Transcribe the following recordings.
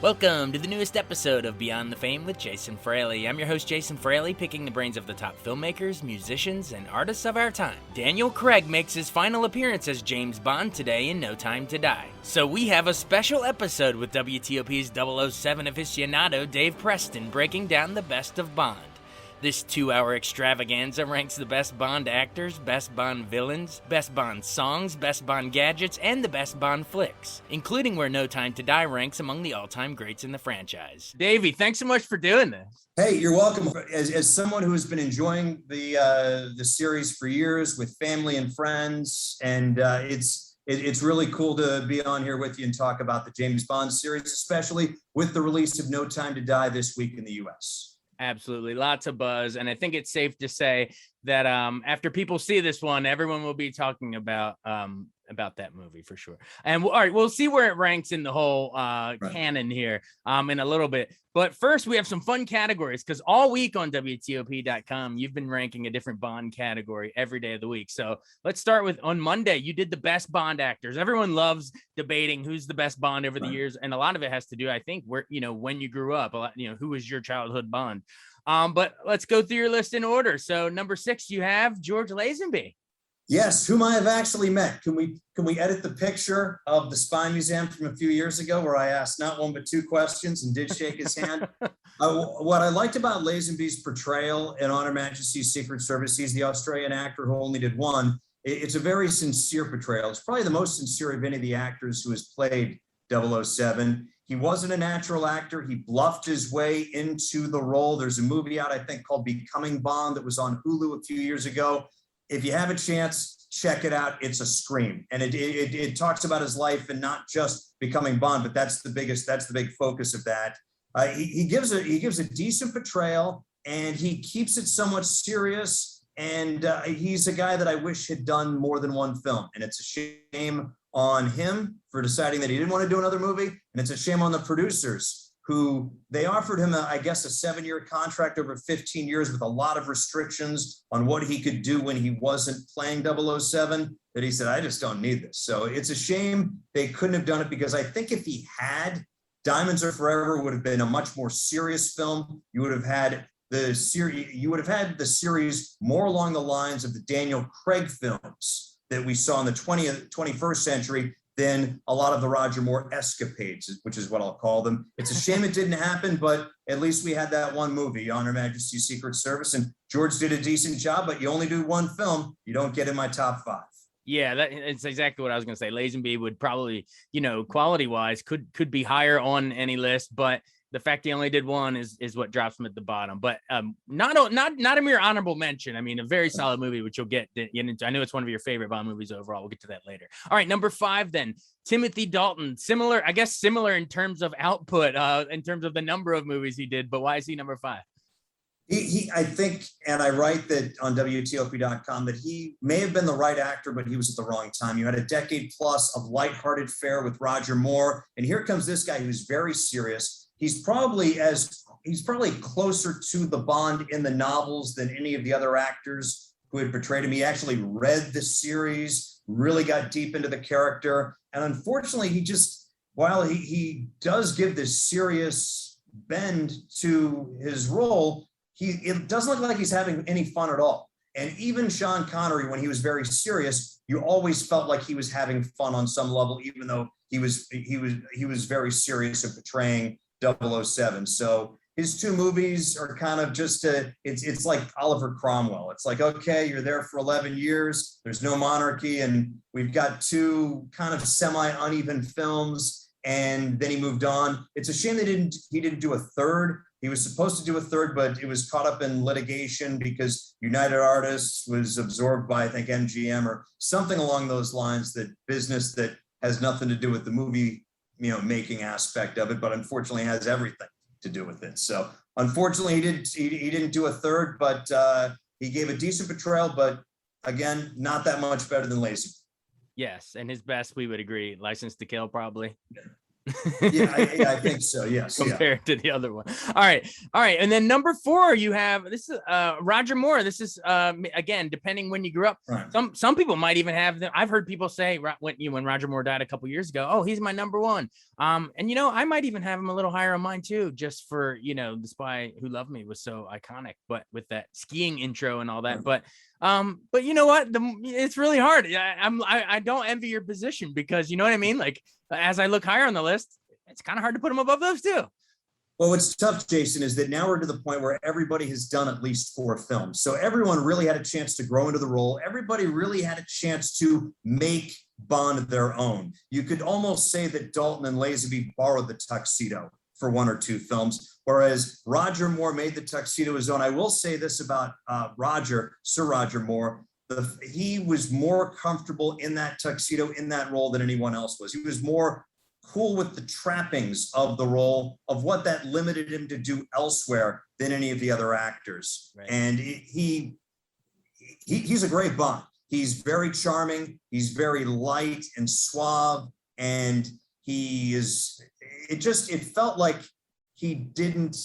Welcome to the newest episode of Beyond the Fame with Jason Fraley. I'm your host, Jason Fraley, picking the brains of the top filmmakers, musicians, and artists of our time. Daniel Craig makes his final appearance as James Bond today in No Time to Die. So we have a special episode with WTOP's 007 aficionado, Dave Preston, breaking down the best of Bond. This 2-hour extravaganza ranks the best Bond actors, best Bond villains, best Bond songs, best Bond gadgets, and the best Bond flicks, including where No Time to Die ranks among the all-time greats in the franchise. Davey, thanks so much for doing this. Hey, you're welcome. As someone who has been enjoying the series for years with family and friends, and it's really cool to be on here with you and talk about the James Bond series, especially with the release of No Time to Die this week in the U.S. Absolutely. Lots of buzz. And I think it's safe to say that after people see this one, everyone will be talking about that movie for sure. And all right, we'll see where it ranks in the whole canon here in a little bit. But first, we have some fun categories because all week on WTOP.com, you've been ranking a different Bond category every day of the week. So let's start with on Monday, you did the best Bond actors. Everyone loves debating who's the best Bond over the years. And a lot of it has to do, I think, where, when you grew up, who was your childhood Bond. But let's go through your list in order. So number 6, you have George Lazenby. Yes, whom I have actually met. Can we edit the picture of the Spy Museum from a few years ago where I asked not one but 2 questions and did shake his hand? What I liked about Lazenby's portrayal in On Her Majesty's Secret Service, he's the Australian actor who only did one. It's a very sincere portrayal. It's probably the most sincere of any of the actors who has played 007. He wasn't a natural actor. He bluffed his way into the role. There's a movie out, I think, called Becoming Bond that was on Hulu a few years ago. If you have a chance, check it out. It's a scream. And it talks about his life and not just becoming Bond, but that's the big focus of that. He gives a decent portrayal and he keeps it somewhat serious. And he's a guy that I wish had done more than one film. And it's a shame on him for deciding that he didn't want to do another movie. And it's a shame on the producers who they offered him, a 7-year contract over 15 years with a lot of restrictions on what he could do when he wasn't playing 007, that he said, I just don't need this. So it's a shame they couldn't have done it because I think if he had, Diamonds Are Forever would have been a much more serious film. You would have had the series more along the lines of the Daniel Craig films that we saw in the 21st century than a lot of the Roger Moore escapades, which is what I'll call them. It's a shame it didn't happen, but at least we had that one movie, On Her Majesty's Secret Service, and George did a decent job, but you only do one film, you don't get in my top 5. Yeah, it's exactly what I was going to say. Lazenby would probably, quality-wise, could be higher on any list, but the fact he only did one is what drops him at the bottom. But not a mere honorable mention. I mean, a very solid movie, which you'll get into. I know it's one of your favorite Bond movies overall. We'll get to that later. All right, number 5 then. Timothy Dalton. Similar in terms of output, in terms of the number of movies he did. But why is he number 5? I think, and I write that on WTOP.com, that he may have been the right actor, but he was at the wrong time. You had a decade plus of lighthearted fare with Roger Moore. And here comes this guy who's very serious. He's probably closer to the Bond in the novels than any of the other actors who had portrayed him. He actually read the series, really got deep into the character. And unfortunately, while he does give this serious bend to his role, it doesn't look like he's having any fun at all. And even Sean Connery, when he was very serious, you always felt like he was having fun on some level, even though he was very serious in portraying 007. So his 2 movies are kind of just it's like Oliver Cromwell. It's like, okay, you're there for 11 years. There's no monarchy. And we've got 2 kind of semi-uneven films. And then he moved on. It's a shame he didn't do a third. He was supposed to do a third, but it was caught up in litigation because United Artists was absorbed by, I think, MGM or something along those lines, that business that has nothing to do with the movie making aspect of it, but unfortunately has everything to do with it. So unfortunately he didn't do a third, but he gave a decent portrayal, but again, not that much better than Lazenby. Yes, and his best, we would agree, License to Kill probably. Yeah, I think so. Yes. Compared to the other one. All right. And then number 4, you have this is Roger Moore. This is again, depending when you grew up. Right. Some people might even have them. I've heard people say when Roger Moore died a couple years ago, oh, he's my number 1. And I might even have him a little higher on mine too, just for The Spy Who Loved Me was so iconic, but with that skiing intro and all that. Right. But you know what? It's really hard. I don't envy your position, because you know what I mean? Like, as I look higher on the list, it's kind of hard to put them above those too. Well, what's tough, Jason, is that now we're to the point where everybody has done at least 4 films. So everyone really had a chance to grow into the role. Everybody really had a chance to make Bond their own. You could almost say that Dalton and Lazenby borrowed the tuxedo for 1 or 2 films, whereas Roger Moore made the tuxedo his own. I will say this about Sir Roger Moore. He was more comfortable in that tuxedo, in that role, than anyone else was. He was more cool with the trappings of the role, of what that limited him to do elsewhere, than any of the other actors. Right. And he's a great Bond. He's very charming. He's very light and suave. And it felt like he didn't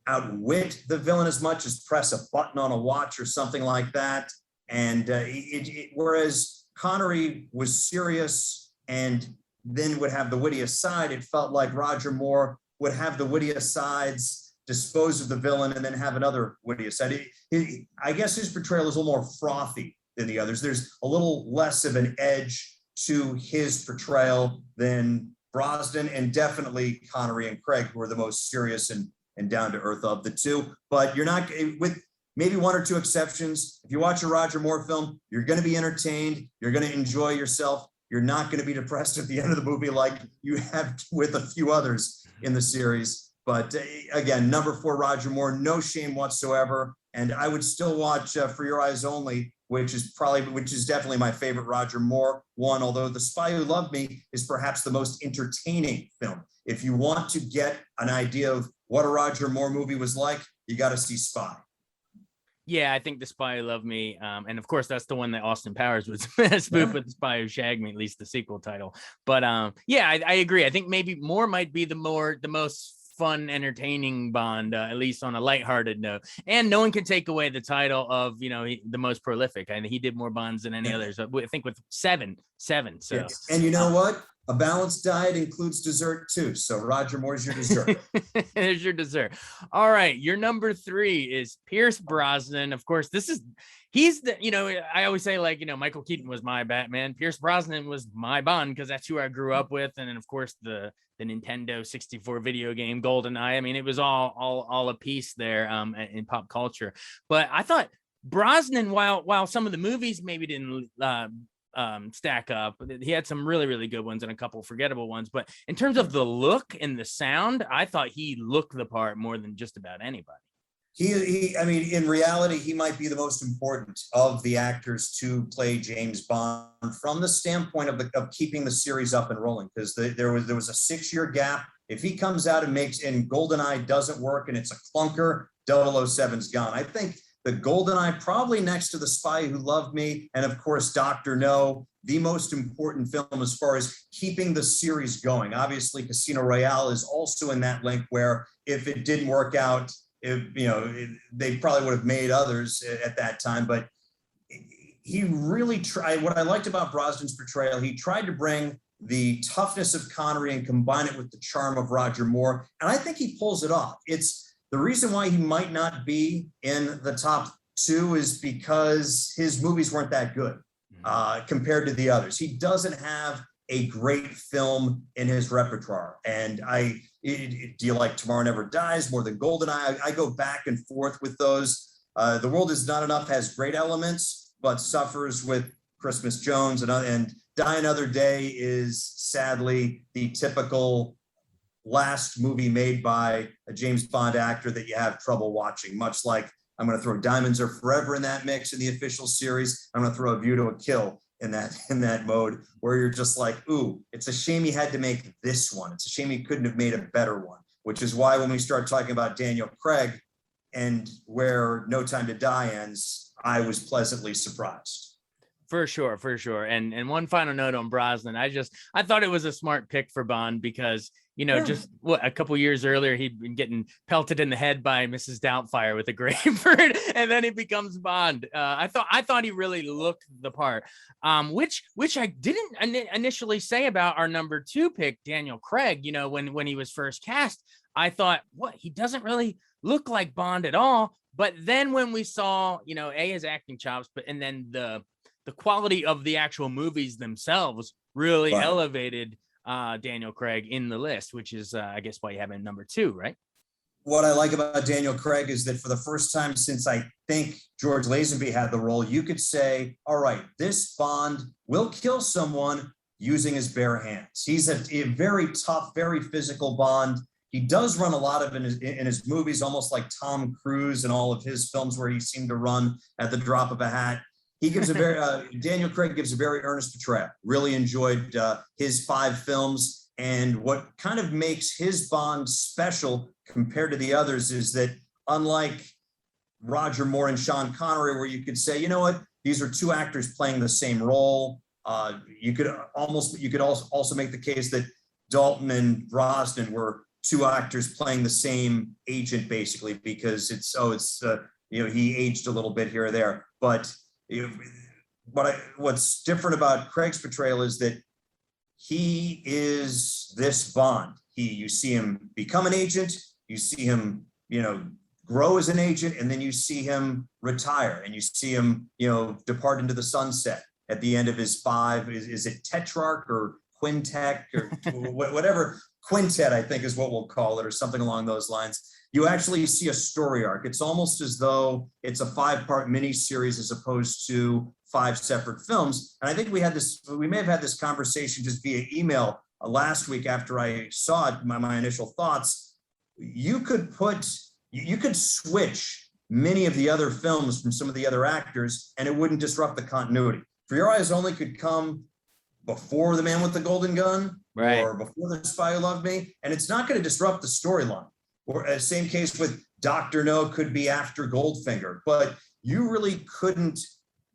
outwit the villain as much as press a button on a watch or something like that. And whereas Connery was serious and then would have the witty aside, it felt like Roger Moore would have the witty asides, dispose of the villain, and then have another witty aside. I guess his portrayal is a little more frothy than the others. There's a little less of an edge to his portrayal than Brosnan, and definitely Connery and Craig, who are the most serious and down to earth of the two. But you're not, with maybe 1 or 2 exceptions, if you watch a Roger Moore film, you're going to be entertained. You're going to enjoy yourself. You're not going to be depressed at the end of the movie like you have with a few others in the series. But again, number 4, Roger Moore, no shame whatsoever. And I would still watch For Your Eyes Only, which is definitely my favorite Roger Moore one, although The Spy Who Loved Me is perhaps the most entertaining film. If you want to get an idea of what a Roger Moore movie was like, you got to see Spy. Yeah, I think The Spy Who Loved Me, and of course that's the one that Austin Powers was spoofed with, The Spy Who Shagged Me, at least the sequel title. But yeah, I agree. I think maybe Moore might be the most fun, entertaining Bond, at least on a lighthearted note. And no one can take away the title of the most prolific. I mean, he did more Bonds than any others. I think with seven. So, yes. And you know what? A balanced diet includes dessert too. So Roger Moore's your dessert. There's your dessert. All right. Your number 3 is Pierce Brosnan. Of course, he's the, I always say, like, Michael Keaton was my Batman. Pierce Brosnan was my Bond, because that's who I grew up with. And then of course the Nintendo 64 video game GoldenEye. I mean, it was all a piece there in pop culture. But I thought Brosnan, while some of the movies maybe didn't stack up, he had some really, really good ones and a couple forgettable ones. But in terms of the look and the sound, I thought he looked the part more than just about anybody. I mean, in reality, he might be the most important of the actors to play James Bond from the standpoint of keeping the series up and rolling, because there was a 6-year gap. If he comes out and GoldenEye doesn't work and it's a clunker, 007's gone. I think the GoldenEye, probably next to The Spy Who Loved Me, and of course, Dr. No, the most important film as far as keeping the series going. Obviously, Casino Royale is also in that link, where if it didn't work out, they probably would have made others at that time. But he really tried. What I liked about Brosnan's portrayal, he tried to bring the toughness of Connery and combine it with the charm of Roger Moore. And I think he pulls it off. It's the reason why he might not be in the top 2 is because his movies weren't that good compared to the others. He doesn't have a great film in his repertoire. And do you like Tomorrow Never Dies more than GoldenEye? I go back and forth with those. The World Is Not Enough has great elements, but suffers with Christmas Jones, and Die Another Day is sadly the typical last movie made by a James Bond actor that you have trouble watching, much like I'm going to throw Diamonds Are Forever in that mix in the official series. I'm going to throw A View to a Kill in that mode, where you're just like, ooh, it's a shame he had to make this one. It's a shame he couldn't have made a better one, which is why when we start talking about Daniel Craig and where No Time to Die ends, I was pleasantly surprised. For sure, for sure. And one final note on Brosnan. I thought it was a smart pick for Bond because, just a couple years earlier, he'd been getting pelted in the head by Mrs. Doubtfire with a grapefruit, and then he becomes Bond. I thought he really looked the part, which I didn't initially say about our number 2 pick, Daniel Craig. When he was first cast, I thought, he doesn't really look like Bond at all. But then when we saw, his acting chops, and then the quality of the actual movies themselves really elevated Daniel Craig in the list, which is, I guess, why you have him number 2, right? What I like about Daniel Craig is that for the first time since I think George Lazenby had the role, you could say, all right, this Bond will kill someone using his bare hands. He's a very tough, very physical Bond. He does run a lot of in his movies, almost like Tom Cruise in all of his films where he seemed to run at the drop of a hat. He gives Daniel Craig gives a very earnest portrayal. Really enjoyed his 5 films. And what kind of makes his Bond special compared to the others is that unlike Roger Moore and Sean Connery, where you could say, you know what, these are 2 actors playing the same role. You could also make the case that Dalton and Brosnan were 2 actors playing the same agent, basically, because he aged a little bit here or there. But what's different about Craig's portrayal is that he is this Bond. You see him become an agent, you see him, grow as an agent, and then you see him retire, and you see him, depart into the sunset at the end of his 5. Is it Tetrarch or Quintet or whatever? Quintet, I think, is what we'll call it, or something along those lines. You actually see a story arc. It's almost as though it's a 5-part miniseries as opposed to 5 separate films. And I think we may have had this conversation just via email last week after I saw it, my initial thoughts. You could switch many of the other films from some of the other actors, and it wouldn't disrupt the continuity. For Your Eyes Only could come before The Man with the Golden Gun, right, or before The Spy Who Loved Me, and it's not going to disrupt the storyline. Or same case with Dr. No could be after Goldfinger, but you really couldn't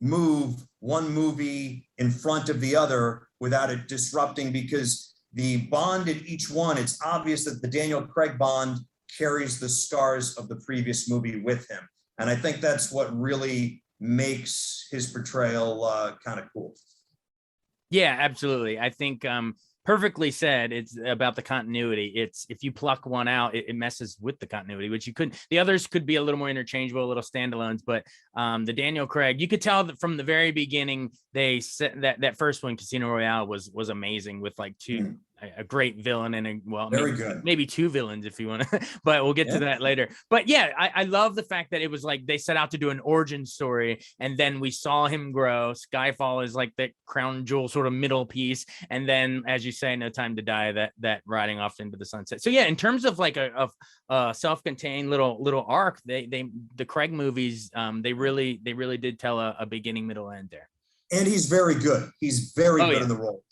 move one movie in front of the other without it disrupting, because the Bond in each one, it's obvious that the Daniel Craig Bond carries the scars of the previous movie with him. And I think that's what really makes his portrayal kind of cool. Yeah, absolutely. I think perfectly said. It's about the continuity. It's if you pluck one out, it messes with the continuity, which you couldn't. The others could be a little more interchangeable, a little standalones. But the Daniel Craig, you could tell that from the very beginning, they said that first one, Casino Royale, was amazing, with like a great villain and maybe 2 villains if you want to, but we'll get to that later. But yeah, I love the fact that it was like they set out to do an origin story, and then we saw him grow. Skyfall is like the crown jewel sort of middle piece, and then, as you say, No Time to Die, that riding off into the sunset. So yeah, in terms of like a self-contained little arc, the Craig movies, they really did tell a beginning, middle, end there. And he's very good. He's very good in the role.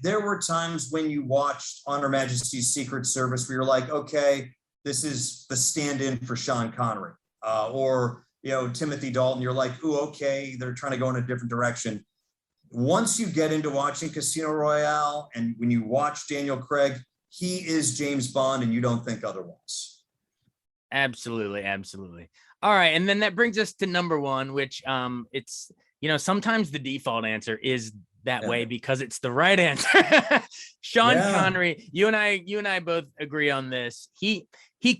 There were times when you watched On Her Majesty's Secret Service where you're like, okay, this is the stand-in for Sean Connery. Or Timothy Dalton, you're like, ooh, okay, they're trying to go in a different direction. Once you get into watching Casino Royale, and when you watch Daniel Craig, he is James Bond, and you don't think otherwise. Absolutely. All right. And then that brings us to number 1, which it's, sometimes the default answer is that way because it's the right answer. Sean Connery, you and I both agree on this. He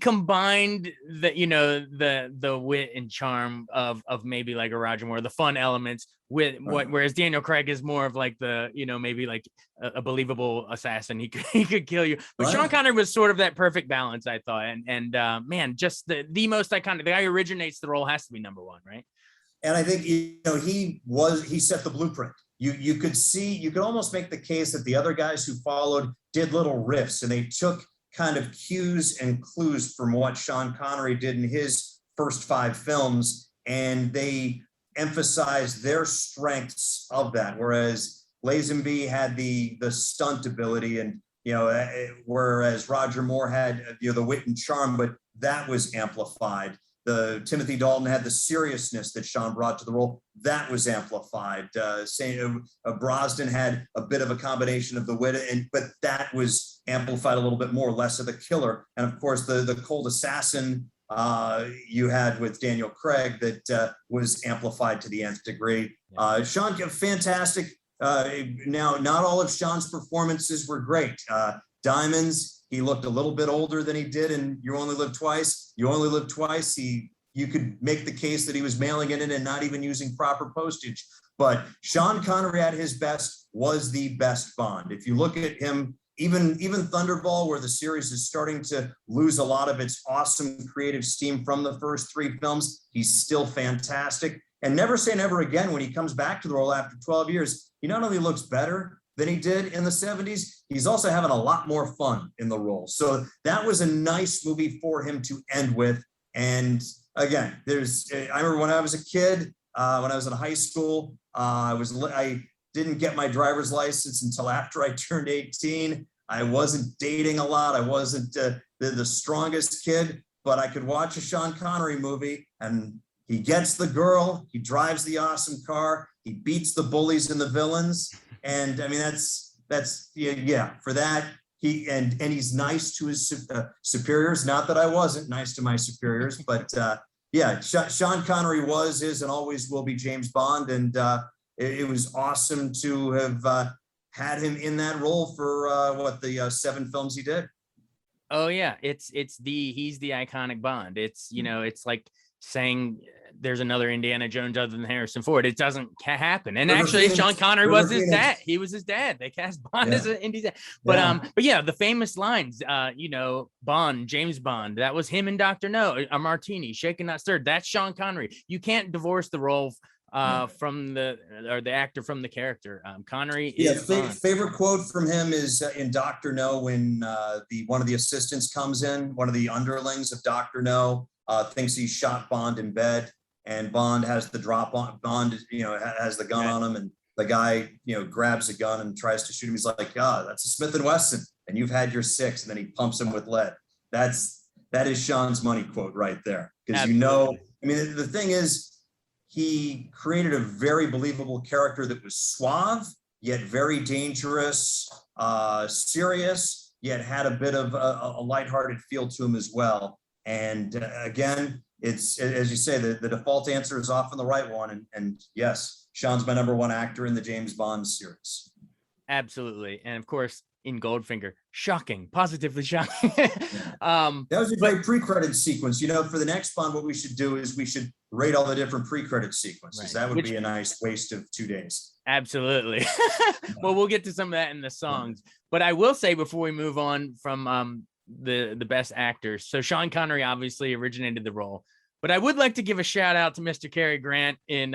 combined the wit and charm of maybe like a Roger Moore, the fun elements with whereas Daniel Craig is more of like the, maybe like a believable assassin. He could kill you. But Sean Connery was sort of that perfect balance, I thought. And man, just the most iconic, the guy who originates the role has to be number 1, right? And I think, he set the blueprint. You could almost make the case that the other guys who followed did little riffs, and they took kind of cues and clues from what Sean Connery did in his first 5 films, and they emphasized their strengths of that. Whereas Lazenby had the stunt ability, and whereas Roger Moore had the wit and charm, but that was amplified. Timothy Dalton had the seriousness that Sean brought to the role. That was amplified. Brosnan had a bit of a combination of the wit, but that was amplified a little bit more, less of the killer. And of course, the cold assassin you had with Daniel Craig that was amplified to the nth degree. Sean, fantastic. Now, not all of Sean's performances were great. Diamonds, he looked a little bit older than he did in You Only Live Twice. You Only Live Twice. You could make the case that he was mailing it in and not even using proper postage. But Sean Connery at his best was the best Bond. If you look at him, even Thunderball, where the series is starting to lose a lot of its awesome creative steam from the first 3 films, he's still fantastic. And Never Say Never Again, when he comes back to the role after 12 years, he not only looks better than he did in the 70s, he's also having a lot more fun in the role. So that was a nice movie for him to end with. And again, I remember when I was a kid, when I was in high school, I didn't get my driver's license until after I turned 18. I wasn't dating a lot. I wasn't the strongest kid, but I could watch a Sean Connery movie and he gets the girl, he drives the awesome car, he beats the bullies and the villains. And I mean, that's for that. He's nice to his superiors. Not that I wasn't nice to my superiors, but Sean Connery is and always will be James Bond. And it was awesome to have had him in that role for the 7 films he did. Oh yeah, he's the iconic Bond. It's it's like saying there's another Indiana Jones other than Harrison Ford. It doesn't happen. And actually, Sean Connery was his dad. He was his dad. They cast Bond as an Indy dad. But the famous lines, Bond, James Bond, that was him and Dr. No, a martini, shaken not stirred. That's Sean Connery. You can't divorce the role from the actor from the character. Connery is favorite quote from him is in Dr. No, when one of the assistants comes in, one of the underlings of Dr. No, thinks he shot Bond in bed, and Bond has the drop on. Bond, has the gun on him, and the guy, grabs a gun and tries to shoot him. He's like, that's a Smith & Wesson, and you've had your 6, and then he pumps him with lead. That is Sean's money quote right there. Because the thing is, he created a very believable character that was suave, yet very dangerous, serious, yet had a bit of a lighthearted feel to him as well. And again, it's, as you say, the default answer is often the right one. And yes, Sean's my number 1 actor in the James Bond series. Absolutely. And of course, in Goldfinger, shocking, positively shocking. That was a great pre-credit sequence. For the next Bond, what we should do is we should rate all the different pre-credit sequences. Right. That would be a nice waste of 2 days. Absolutely. Well, we'll get to some of that in the songs. But I will say before we move on from the best actors. So Sean Connery obviously originated the role, but I would like to give a shout out to Mr. Cary Grant in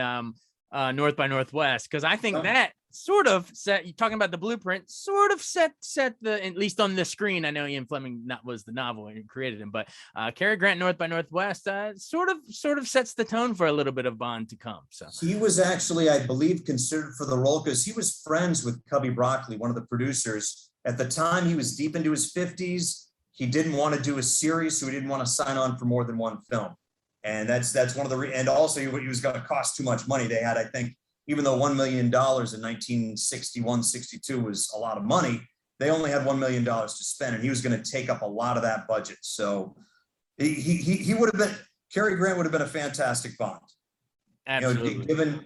North by Northwest, because I think that sort of set, you talking about the blueprint, sort of set the, at least on the screen. I know Ian Fleming was the novel and created him, but Cary Grant North by Northwest sort of sets the tone for a little bit of Bond to come. So he was actually, I believe, considered for the role because he was friends with Cubby Broccoli, one of the producers. At the time, he was deep into his 50s. He didn't want to do a series, so he didn't want to sign on for more than 1 film. And that's one of the, and also he was going to cost too much money. They had, I think, even though $1 million in 1961, 62 was a lot of money, they only had $1 million to spend, and he was going to take up a lot of that budget. So he would have been, Cary Grant would have been a fantastic Bond. Absolutely.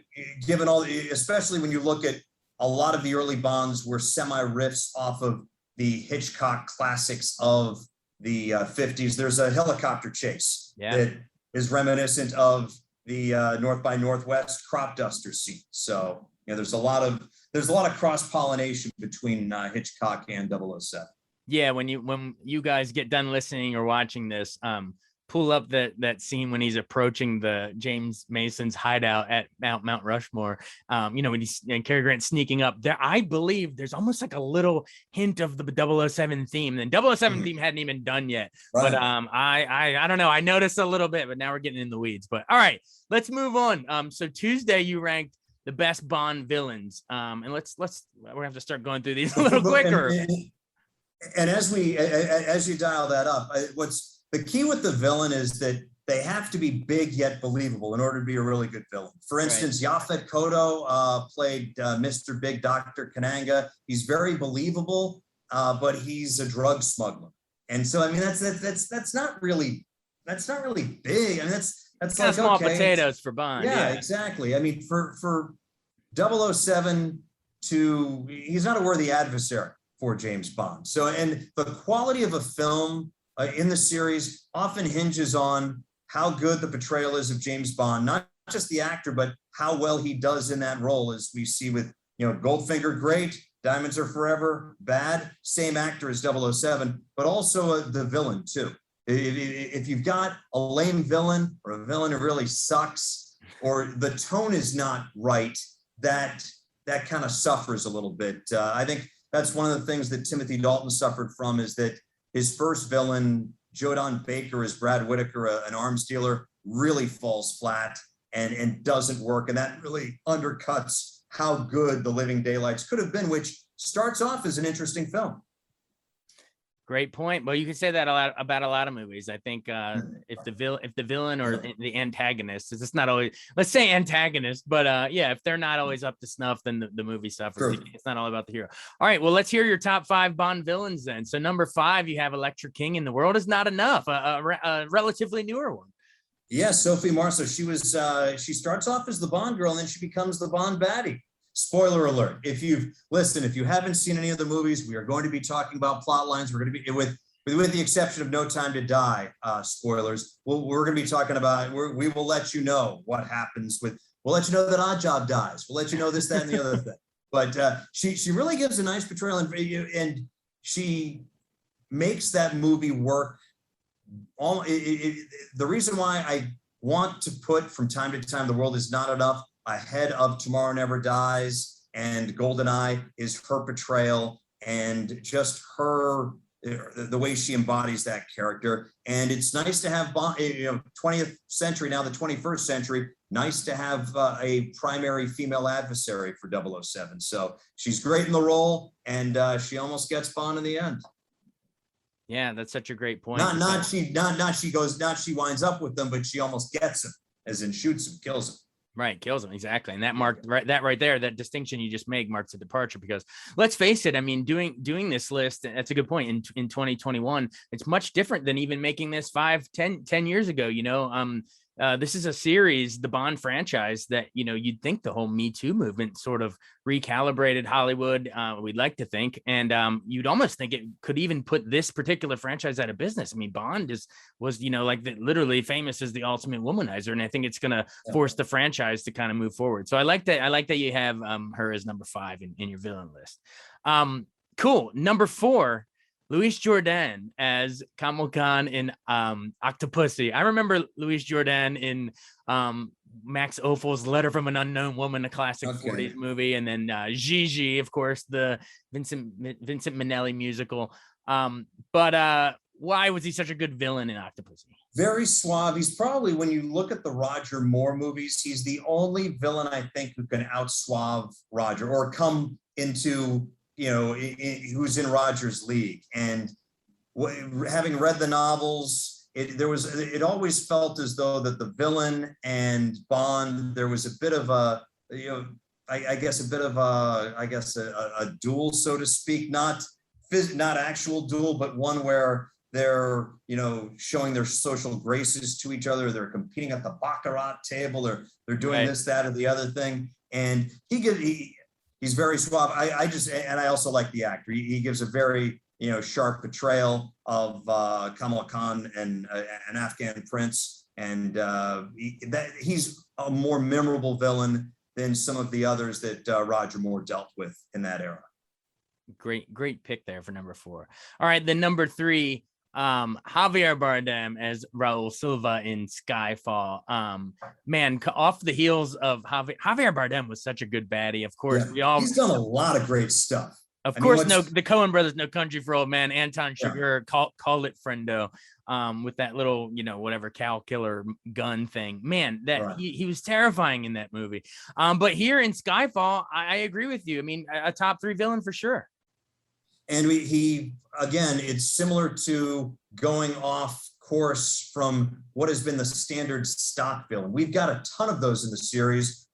Given all, especially when you look at a lot of the early Bonds were semi-riffs off of the Hitchcock classics of the 50s. There's a helicopter chase that is reminiscent of the North by Northwest crop duster scene. So there's a lot of cross-pollination between Hitchcock and 007. Yeah, when you guys get done listening or watching this, pull up that scene when he's approaching the James Mason's hideout at Mount Rushmore. When he's and Cary Grant sneaking up there, I believe there's almost like a little hint of the 007 theme. And 007 theme hadn't even done yet. Right. But I don't know. I noticed a little bit, but now we're getting in the weeds. But all right, let's move on. So Tuesday you ranked the best Bond villains. And we're gonna have to start going through these a little quicker. And as you dial that up, what's the key with the villain is that they have to be big yet believable in order to be a really good villain. For instance, Yaphet Kotto played Mr. Big Dr. Kananga. He's very believable, but he's a drug smuggler. And so, I mean, that's not really big. I mean, that's kind like of small okay, potatoes for Bond. yeah, exactly. I mean, for 007 he's not a worthy adversary for James Bond. So, and the quality of a film in the series often hinges on how good the portrayal is of James Bond, not just the actor, but how well he does in that role, as we see with, Goldfinger, great, Diamonds Are Forever, bad, same actor as 007, but also the villain too. If you've got a lame villain or a villain who really sucks, or the tone is not right, that kind of suffers a little bit. I think that's one of the things that Timothy Dalton suffered from, is that his first villain, Jodan Baker as Brad Whitaker, an arms dealer, really falls flat and doesn't work. And that really undercuts how good The Living Daylights could have been, which starts off as an interesting film. Great point. Well, you can say that about a lot of movies. I think if the villain or the antagonist, it's not always, let's say antagonist, but if they're not always up to snuff, then the movie suffers. Sure. It's not all about the hero. All right, well, let's hear your top 5 Bond villains then. So number 5, you have Electra King in The World Is Not Enough, a relatively newer one. Yeah, Sophie Marceau. She starts off as the Bond girl, and then she becomes the Bond baddie. Spoiler alert. If you haven't seen any of the movies, we are going to be talking about plot lines. We're going to be, with the exception of No Time to Die, spoilers, we're going to be talking about, we will let you know what happens we'll let you know that Oddjob dies. We'll let you know this, that, and the other thing. But she really gives a nice portrayal, and she makes that movie work. The reason why I want to put From Time to Time, The World Is Not Enough ahead of Tomorrow Never Dies and GoldenEye is her portrayal and just the way she embodies that character. And it's nice to have 20th century, now the 21st century, nice to have a primary female adversary for 007. So she's great in the role, and she almost gets Bond in the end. Yeah, that's such a great point. She winds up with them, but she almost gets him, as in shoots him, kills him. Right, kills him, exactly. And that right there, that distinction you just made marks a departure, because let's face it, I mean, doing this list, that's a good point, in 2021, it's much different than even making this 10 years ago. This is a series, the Bond franchise, that, you'd think the whole Me Too movement sort of recalibrated Hollywood, we'd like to think. And you'd almost think it could even put this particular franchise out of business. I mean, Bond was literally famous as the ultimate womanizer. And I think it's going to force the franchise to kind of move forward. So I like that you have her as number 5 in your villain list. Cool. Number 4. Louis Jourdan as Kamal Khan in Octopussy. I remember Louis Jourdan in Max Ophuls' Letter from an Unknown Woman, a classic 40s movie, and then Gigi, of course, the Vincent Minnelli musical. But why was he such a good villain in Octopussy? Very suave. He's probably, when you look at the Roger Moore movies, he's the only villain I think who can out-suave Roger or come into, who's in Roger's league. And having read the novels, it always felt as though that the villain and Bond, there was a bit of a duel, so to speak, not actual duel, but one where they're, showing their social graces to each other. They're competing at the baccarat table. They're doing this, that, or the other thing. And he's very suave. I also like the actor. He gives a very, sharp portrayal of Kamal Khan and an Afghan prince. And he's a more memorable villain than some of the others that Roger Moore dealt with in that era. Great pick there for number 4. All right, then number 3, Javier Bardem as Raul Silva in Skyfall. Man, off the heels of Javier Bardem was such a good baddie. Of course, he's done a lot of great stuff. Of course, the Coen brothers, No Country for Old Men, Anton Chigurh, call it Friendo, with that little, whatever cow killer gun thing. Man, he was terrifying in that movie. But here in Skyfall, I agree with you. I mean, a top 3 villain for sure. And he again, it's similar to going off course from what has been the standard stock villain. We've got a ton of those in the series.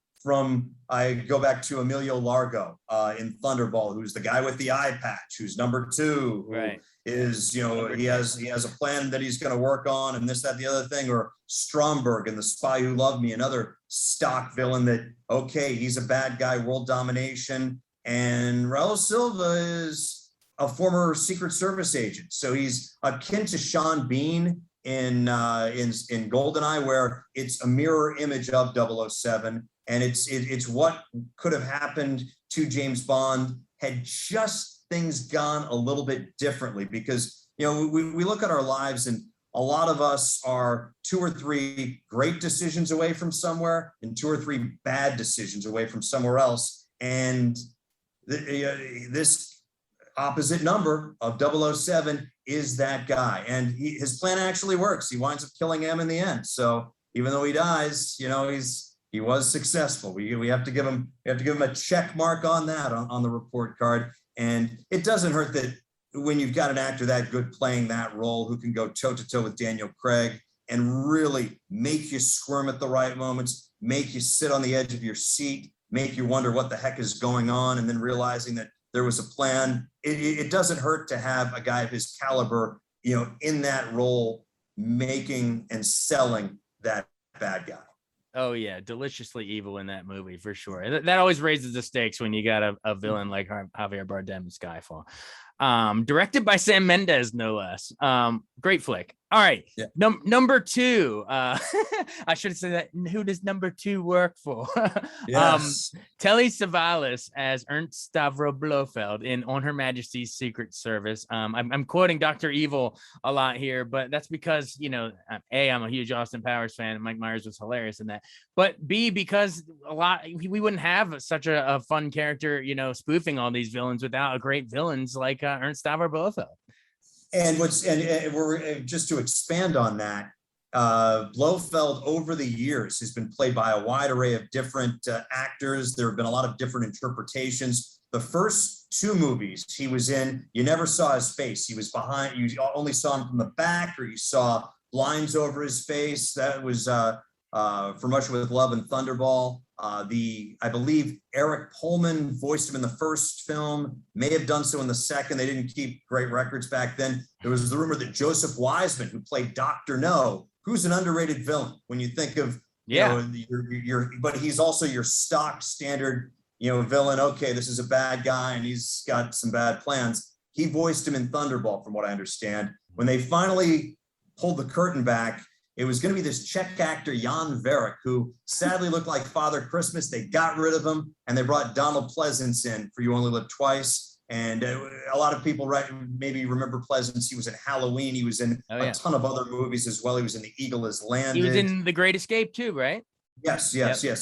I go back to Emilio Largo in Thunderball, who's the guy with the eye patch, who's number 2, who Right. is, he has a plan that he's going to work on, and this, that, the other thing. Or Stromberg in The Spy Who Loved Me, another stock villain that, okay, he's a bad guy, world domination. And Raul Silva is a former Secret Service agent, so he's akin to Sean Bean in GoldenEye, where it's a mirror image of 007. And it's what could have happened to James Bond had just things gone a little bit differently. Because, we look at our lives, and a lot of us are 2 or 3 great decisions away from somewhere and 2 or 3 bad decisions away from somewhere else. And this opposite number of 007 is that guy. And his plan actually works. He winds up killing M in the end. So even though he dies, he was successful. We have to give him a check mark on that on the report card. And it doesn't hurt that when you've got an actor that good playing that role, who can go toe to toe with Daniel Craig and really make you squirm at the right moments, make you sit on the edge of your seat, make you wonder what the heck is going on, and then realizing that there was a plan. It doesn't hurt to have a guy of his caliber, in that role, making and selling that bad guy. Oh yeah, deliciously evil in that movie for sure. And that always raises the stakes when you got a villain like Javier Bardem in Skyfall. Directed by Sam Mendes, no less. Great flick. All right. Yeah. Number 2. I should have said that. Who does number 2 work for? Yes. Telly Savalas as Ernst Stavro Blofeld in On Her Majesty's Secret Service. I'm quoting Dr. Evil a lot here, but that's because, A, I'm a huge Austin Powers fan, and Mike Myers was hilarious in that. But B, because we wouldn't have such a fun character, spoofing all these villains without great villains like Ernst Stavro Blofeld. And we're just to expand on that, Blofeld over the years has been played by a wide array of different actors. There have been a lot of different interpretations. The first 2 movies he was in, you never saw his face. He was behind, you only saw him from the back, or you saw blinds over his face. That was For Much With Love and Thunderball. I believe Eric Pullman voiced him in the first film, may have done so in the second. They didn't keep great records back then. There was the rumor that Joseph Wiseman, who played Dr. No, who's an underrated villain when you think of, but he's also your stock standard, villain. Okay, this is a bad guy and he's got some bad plans. He voiced him in Thunderball, from what I understand. When they finally pulled the curtain back, it was going to be this Czech actor, Jan Verick, who sadly looked like Father Christmas. They got rid of him, and they brought Donald Pleasance in for You Only Live Twice. And a lot of people maybe remember Pleasance. He was in Halloween. He was in a ton of other movies as well. He was in The Eagle Has Landed. He was in The Great Escape too, right? Yes.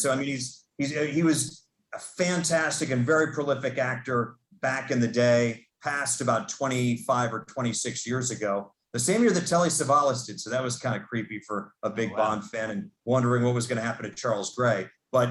So, I mean, he was a fantastic and very prolific actor back in the day, passed about 25 or 26 years ago. The same year that Telly Savalas did, so that was kind of creepy for a big Bond fan and wondering what was going to happen to Charles Gray. But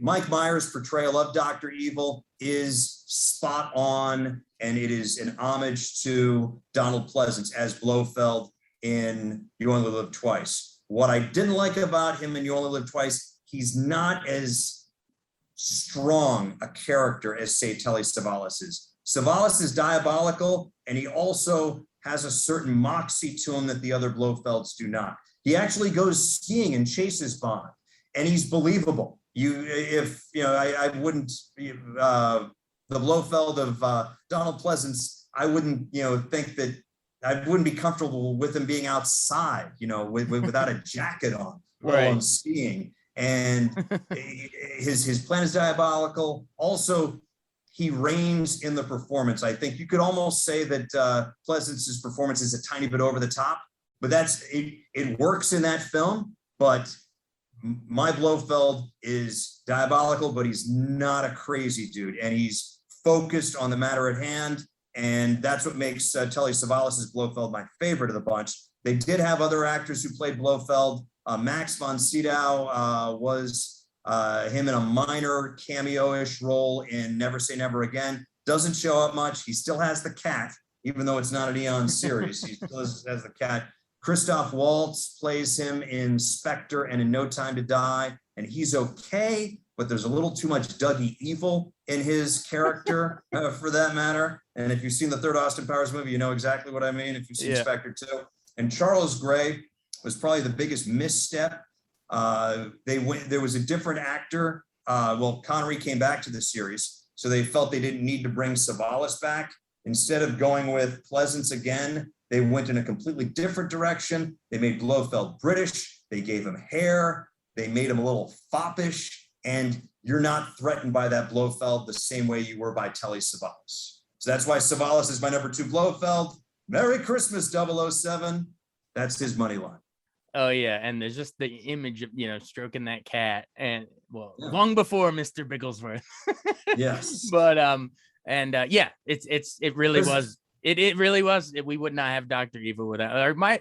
Mike Myers' portrayal of Dr. Evil is spot on, and it is an homage to Donald Pleasance as Blofeld in You Only Live Twice. What I didn't like about him in You Only Live Twice, he's not as strong a character as, say, Telly Savalas is. Savalas is diabolical, and he also has a certain moxie to him that the other Blofelds do not. He actually goes skiing and chases Bond, and he's believable. I wouldn't, the Blofeld of Donald Pleasance, I wouldn't, think that I wouldn't be comfortable with him being outside, without a jacket on while I'm skiing. And his plan is diabolical. Also, he reigns in the performance. I think you could almost say that Pleasance's performance is a tiny bit over the top, but it works in that film. But my Blofeld is diabolical, but he's not a crazy dude, and he's focused on the matter at hand. And that's what makes Telly Savalas's Blofeld my favorite of the bunch. They did have other actors who played Blofeld. Max von Sydow was him in a minor cameo-ish role in Never Say Never Again. Doesn't show up much. He still has the cat, even though it's not an Eon series. He still has the cat. Christoph Waltz plays him in Spectre and in No Time to Die, and he's okay, but there's a little too much Dougie Evil in his character for that matter. And if you've seen the third Austin Powers movie, you know exactly what I mean. If you've seen Spectre too. And Charles Gray was probably the biggest misstep. There was a different actor. Connery came back to the series, so they felt they didn't need to bring Savalas back. Instead of going with Pleasance again, they went in a completely different direction. They made Blofeld British. They gave him hair. They made him a little foppish. And you're not threatened by that Blofeld the same way you were by Telly Savalas. So that's why Savalas is my number 2 Blofeld. Merry Christmas, 007. That's his money line. Oh yeah, and there's just the image of stroking that cat, and long before Mr. Bigglesworth. Yes, but it really was. It really was. We would not have Dr. Evil without. Or my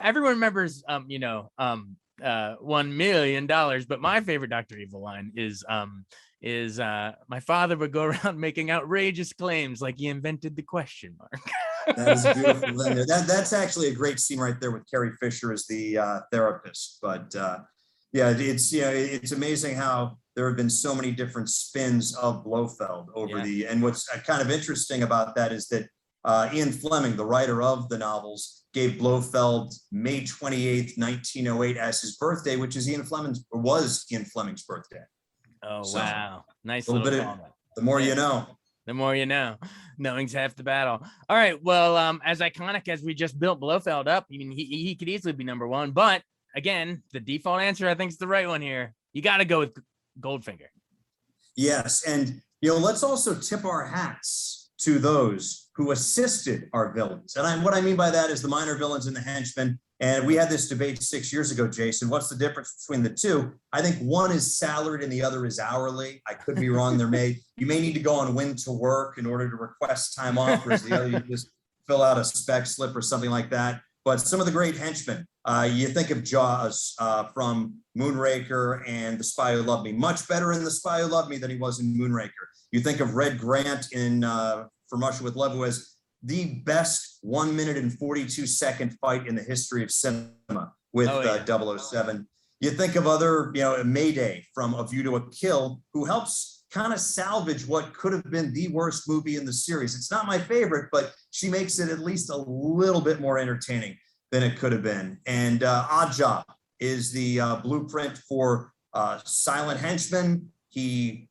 everyone remembers $1 million, but my favorite Dr. Evil line is my father would go around making outrageous claims like he invented the question mark. That is a beautiful thing. That's actually a great scene right there with Carrie Fisher as the therapist. But it's amazing how there have been so many different spins of Blofeld over and what's kind of interesting about that is that Ian Fleming, the writer of the novels, gave Blofeld May 28th, 1908 as his birthday, which is was Ian Fleming's birthday. Oh, so, wow. Nice little bit of, the more you know. The more you know. Knowing's half the battle. All right. Well, as iconic as we just built Blofeld up, I mean, he could easily be number 1. But again, the default answer, I think, is the right one here. You got to go with Goldfinger. Yes. And, let's also tip our hats to those who assisted our villains. And what I mean by that is the minor villains and the henchmen. And we had this debate 6 years ago, Jason. What's the difference between the two? I think one is salaried and the other is hourly. I could be wrong. You may need to go on When to Work in order to request time off, whereas the other, you just fill out a spec slip or something like that. But some of the great henchmen, you think of Jaws from Moonraker and The Spy Who Loved Me, much better in The Spy Who Loved Me than he was in Moonraker. You think of Red Grant in From Russia with Love, who has the best 1 minute and 42-second fight in the history of cinema with 007. You think of other, Mayday from A View to a Kill, who helps kind of salvage what could have been the worst movie in the series. It's not my favorite, but she makes it at least a little bit more entertaining than it could have been. And Odd Job is the blueprint for silent henchman. He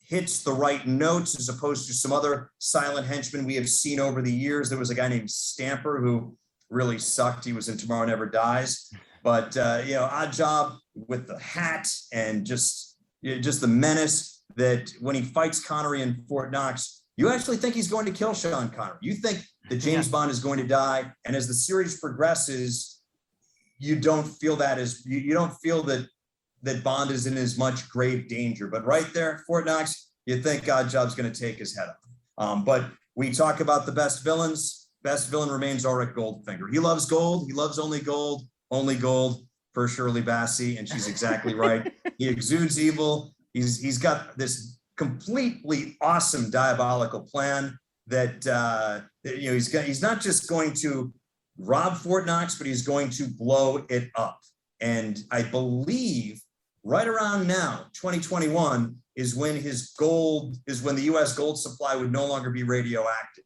hits the right notes as opposed to some other silent henchmen we have seen over the years. There was a guy named Stamper who really sucked. He was in Tomorrow Never Dies. But, Odd Job with the hat and just the menace that when he fights Connery in Fort Knox, you actually think he's going to kill Sean Connery. You think that James Bond is going to die. And as the series progresses, you don't feel that you don't feel that Bond is in as much grave danger. But right there, Fort Knox, you think Odd Job's going to take his head off. But we talk about the best villains. Best villain remains Auric Goldfinger. He loves gold. He loves only gold for Shirley Bassey. And she's exactly right. He exudes evil. He's got this completely awesome diabolical plan that, he's not just going to rob Fort Knox, but he's going to blow it up. And I believe right around now, 2021, is when the U.S. gold supply would no longer be radioactive.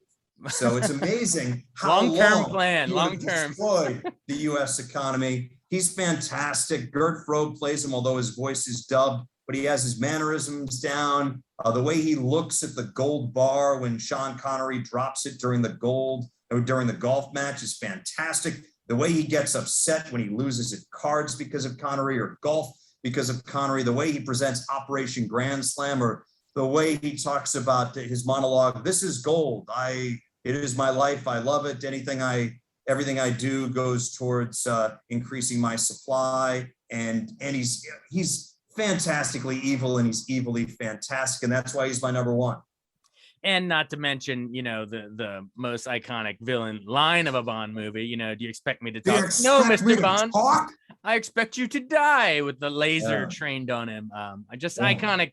So it's amazing how long-term plan, long-term destroyed the U.S. economy. He's fantastic. Gert Frobe plays him, although his voice is dubbed, but he has his mannerisms down. The way he looks at the gold bar when Sean Connery drops it during the golf match is fantastic. The way he gets upset when he loses at cards because of Connery or golf because of Connery, the way he presents Operation Grand Slam, or the way he talks about his monologue, this is gold. It is my life. I love it. Everything I do goes towards increasing my supply. And he's fantastically evil, and he's evilly fantastic. And that's why he's my number 1. And not to mention, the most iconic villain line of a Bond movie. Do you expect me to talk? No, Mr. Bond. I expect you to die, with the laser trained on him. Iconic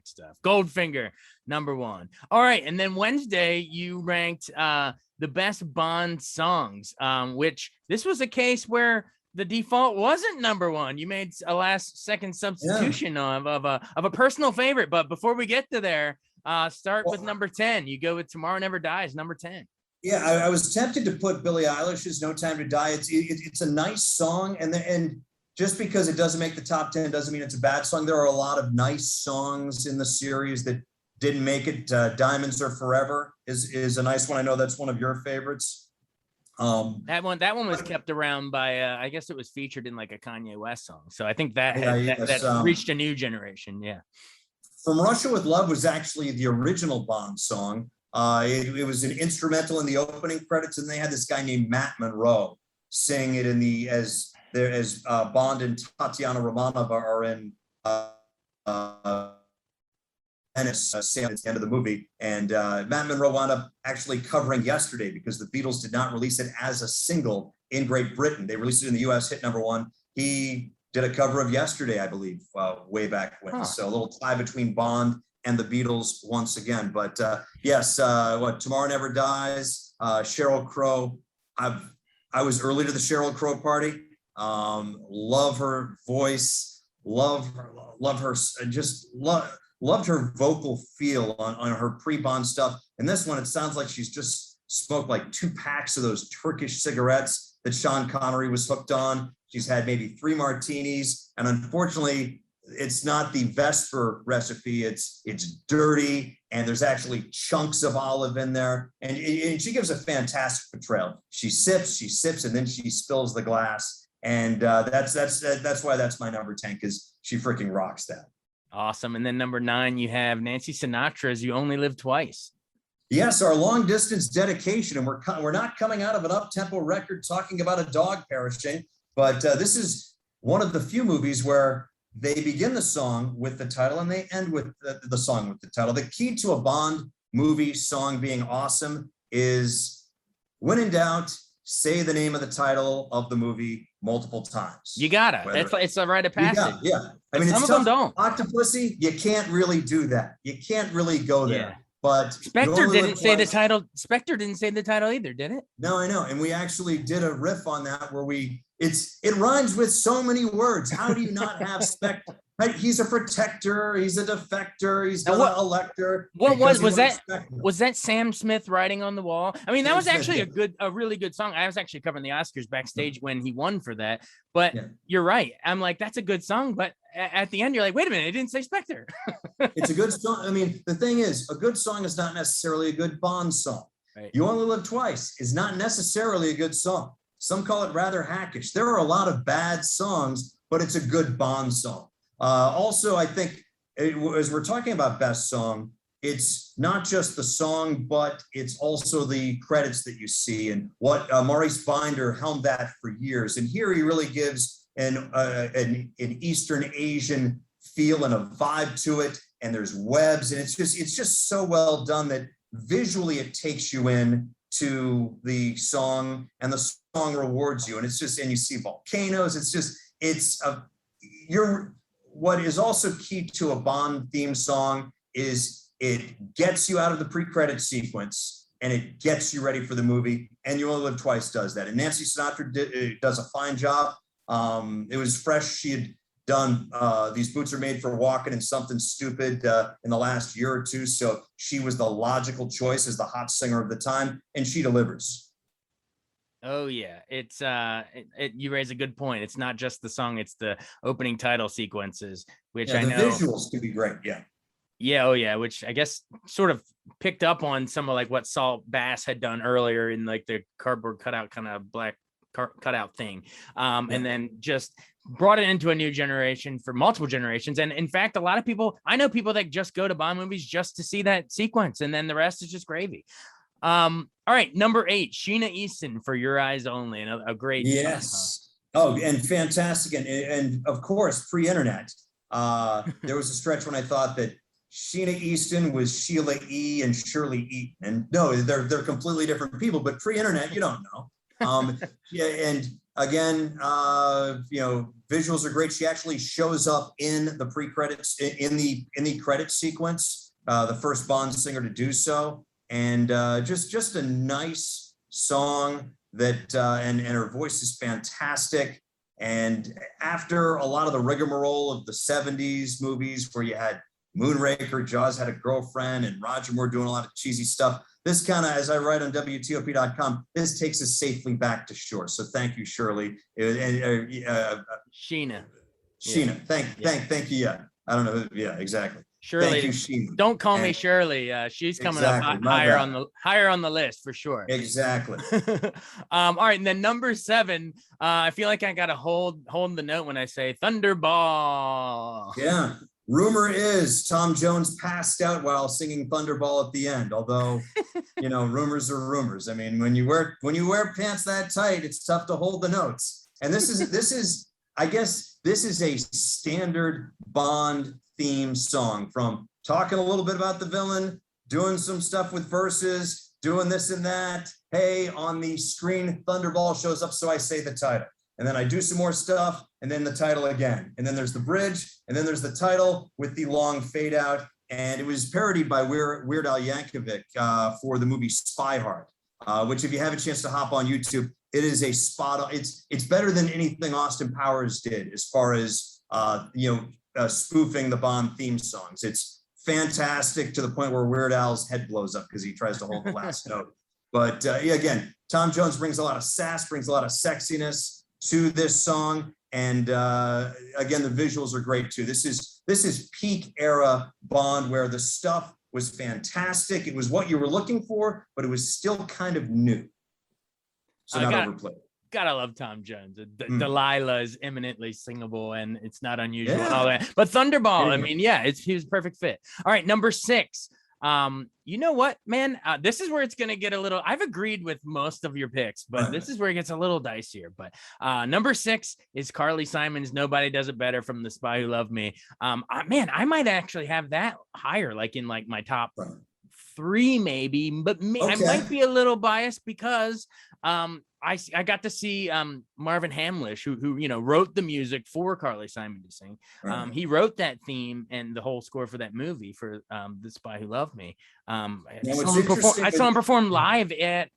stuff. Goldfinger, number 1. All right. And then Wednesday, you ranked the best Bond songs, which this was a case where the default wasn't number one. You made a last second substitution of a personal favorite. But before we get to there, start with number 10. You go with Tomorrow Never Dies, number 10. Yeah, I was tempted to put Billie Eilish's "No Time to Die." It's a nice song, and just because it doesn't make the top 10 doesn't mean it's a bad song. There are a lot of nice songs in the series that didn't make it. "Diamonds Are Forever" is a nice one. I know that's one of your favorites. That one was kept around by I guess it was featured in like a Kanye West song. So I think that reached a new generation. Yeah. "From Russia with Love" was actually the original Bond song. It was an instrumental in the opening credits, and they had this guy named Matt Monroe sing it as Bond and Tatiana Romanova are in Venice at the end of the movie. And Matt Monroe wound up actually covering "Yesterday" because the Beatles did not release it as a single in Great Britain. They released it in the US, hit number one. He did a cover of "Yesterday," I believe, way back when. So a little tie between Bond and the Beatles once again. But yes, "Tomorrow Never Dies," Sheryl Crow. I was early to the Sheryl Crow party. Love her voice, loved her vocal feel on her pre-Bond stuff. And this one, it sounds like she's just smoked like 2 packs of those Turkish cigarettes that Sean Connery was hooked on. She's had maybe 3 martinis, and unfortunately, it's not the Vesper recipe. It's dirty, and there's actually chunks of olive in there. And she gives a fantastic portrayal. She sips, and then she spills the glass. And that's why that's my number 10, because she freaking rocks that. Awesome. And then number 9, you have Nancy Sinatra's "You Only Live Twice." Yes, our long distance dedication, and we're not coming out of an up-tempo record talking about a dog perishing, but this is one of the few movies where they begin the song with the title and they end with the song with the title. The key to a Bond movie song being awesome is, when in doubt, say the name of the title of the movie multiple times. You gotta. It's a rite of passage. Yeah. I mean, some of them don't. Octopussy, you can't really do that. You can't really go there. Yeah. But Spectre didn't say the title. Spectre didn't say the title either, did it? No, I know. And we actually did a riff on that where it rhymes with so many words. How do you not have Spectre? Right? He's a protector. He's a defector. He's got an elector. What was that Sam Smith writing on the wall? I mean, that was actually a really good song. I was actually covering the Oscars backstage when he won for that. But you're right. I'm like, that's a good song. But at the end, you're like, wait a minute, it didn't say Spectre. It's a good song. I mean, the thing is, a good song is not necessarily a good Bond song. Right. "You Only Live Twice" is not necessarily a good song. Some call it rather hackish. There are a lot of bad songs, but it's a good Bond song. Also, I think as we're talking about best song, it's not just the song, but it's also the credits that you see, and what Maurice Binder helmed that for years. And here he really gives an Eastern Asian feel and a vibe to it. And there's webs, and it's just so well done that visually it takes you in to the song, and the song rewards you. And and you see volcanoes. What is also key to a Bond theme song is it gets you out of the pre-credit sequence and it gets you ready for the movie. And "You Only Live Twice" does that. And Nancy Sinatra does a fine job. It was fresh. She had done "These Boots Are Made for Walking" and "Something Stupid" in the last year or two. So she was the logical choice as the hot singer of the time, and she delivers. Oh yeah, it's you raise a good point. It's not just the song; it's the opening title sequences, which I know the visuals can be great. Yeah, which I guess sort of picked up on some of like what Saul Bass had done earlier in like the cardboard cutout kind of black cutout thing, and then just brought it into a new generation for multiple generations. And in fact, I know people that just go to Bond movies just to see that sequence, and then the rest is just gravy. All right, number 8, Sheena Easton for "Your Eyes Only," and a great song. Oh, and fantastic, and of course pre-internet. There was a stretch when I thought that Sheena Easton was Sheila E. and Shirley Eaton, and no, they're completely different people. But pre-internet, you don't know. And again, visuals are great. She actually shows up in the pre-credits in the credit sequence, the first Bond singer to do so. And just a nice song that, and her voice is fantastic. And after a lot of the rigmarole of the 70s movies where you had Moonraker, Jaws Had a Girlfriend, and Roger Moore doing a lot of cheesy stuff, this kind of, as I write on WTOP.com, this takes us safely back to shore. So thank you, Shirley. Sheena. Sheena, thank you. Yeah, I don't know. Yeah, exactly. Shirley, thank you, Sheena. Don't call me Shirley. She's coming up higher on the list for sure. Exactly. All right, and then number 7. I feel like I gotta hold the note when I say Thunderball. Yeah. Rumor is Tom Jones passed out while singing Thunderball at the end. Although, rumors are rumors. I mean, when you wear pants that tight, it's tough to hold the notes. And this is I guess this is a standard Bond theme song, from talking a little bit about the villain, doing some stuff with verses, doing this and that. Hey, on the screen, Thunderball shows up, so I say the title. And then I do some more stuff, and then the title again. And then there's the bridge, and then there's the title with the long fade out. And it was parodied by Weird Al Yankovic for the movie Spy Hard, which, if you have a chance to hop on YouTube, it is a spot on. It's better than anything Austin Powers did as far as spoofing the Bond theme songs. It's fantastic, to the point where Weird Al's head blows up because he tries to hold the last note. But again, Tom Jones brings a lot of sass, brings a lot of sexiness to this song. And again, the visuals are great too. This is peak era Bond, where the stuff was fantastic. It was what you were looking for, but it was still kind of new. So not overplayed. Gotta love Tom Jones. Delilah is eminently singable, and it's not unusual and all that. But Thunderball, I mean, he was a perfect fit. All right, number 6. You know what, man? This is where it's gonna get a little. I've agreed with most of your picks, but this is where it gets a little dicier. But number 6 is Carly Simon's "Nobody Does It Better" from The Spy Who Loved Me. I might actually have that higher, like in my top 3 maybe, but I might be a little biased because I got to see Marvin Hamlish, who wrote the music for Carly Simon to sing. He wrote that theme and the whole score for that movie, for The Spy Who Loved Me. I saw him perform live at,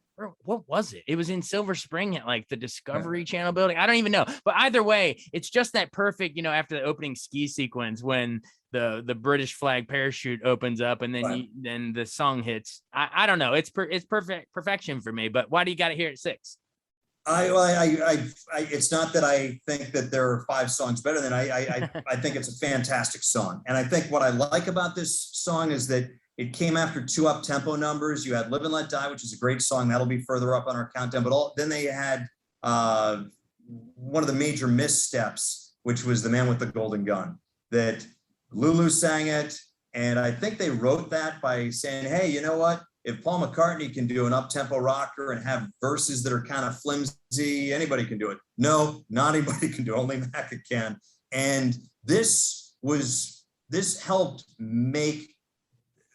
what was it? It was in Silver Spring at like the Discovery Channel building. I don't even know. But either way, it's just that perfect, after the opening ski sequence when the British flag parachute opens up and then then the song hits. I don't know. It's perfection for me. But why do you got it here at 6? It's not that I think that there are 5 songs better than I think it's a fantastic song. And I think what I like about this song is that it came after 2 up-tempo numbers. You had "Live and Let Die," which is a great song. That'll be further up on our countdown. But then they had one of the major missteps, which was "The Man with the Golden Gun," that Lulu sang it. And I think they wrote that by saying, hey, you know what? If Paul McCartney can do an up-tempo rocker and have verses that are kind of flimsy, anybody can do it. No, not anybody can do it. Only Macca can. And this helped make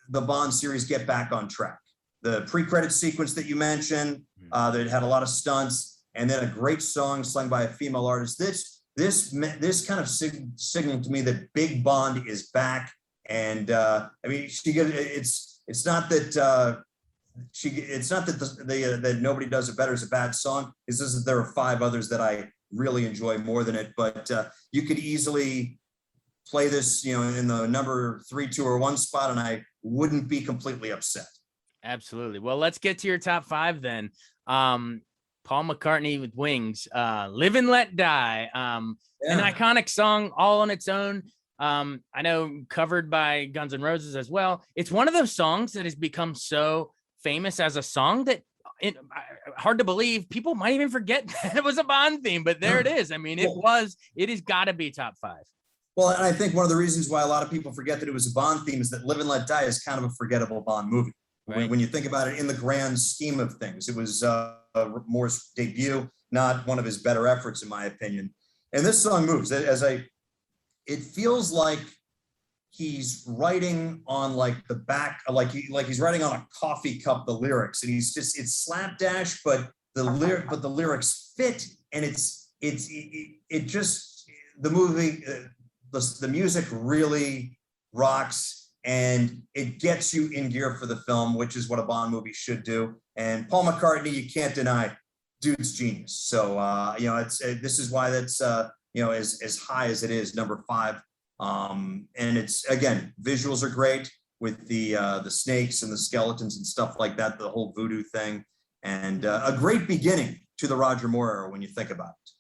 the Bond series get back on track. The pre-credit sequence that you mentioned, that had a lot of stunts, and then a great song sung by a female artist. This kind of signaled to me that Big Bond is back. And it's not that that Nobody Does It Better is a bad song. It's just that there are 5 others that I really enjoy more than it. But you could easily play this, in the number 3, 2, or 1 spot, and I wouldn't be completely upset. Absolutely. Well, let's get to your top 5 then. Paul McCartney with Wings, "Live and Let Die," an iconic song all on its own. I know covered by Guns N' Roses as well. It's one of those songs that has become so famous as a song that hard to believe people might even forget that it was a Bond theme, but there it is. I mean, it has got to be top 5. Well, and I think one of the reasons why a lot of people forget that it was a Bond theme is that "Live and Let Die" is kind of a forgettable Bond movie. Right. When you think about it in the grand scheme of things, it was Moore's debut, not one of his better efforts, in my opinion. And this song moves. It feels like he's writing on the back, like he's writing on a coffee cup, the lyrics, and it's slapdash, but the lyrics fit, and the movie, the music really rocks, and it gets you in gear for the film, which is what a Bond movie should do. And Paul McCartney, you can't deny, dude's genius. So this is why that's as high as it is, number 5. And it's, again, visuals are great with the snakes and the skeletons and stuff like that, the whole voodoo thing, and a great beginning to the Roger Moore era when you think about it.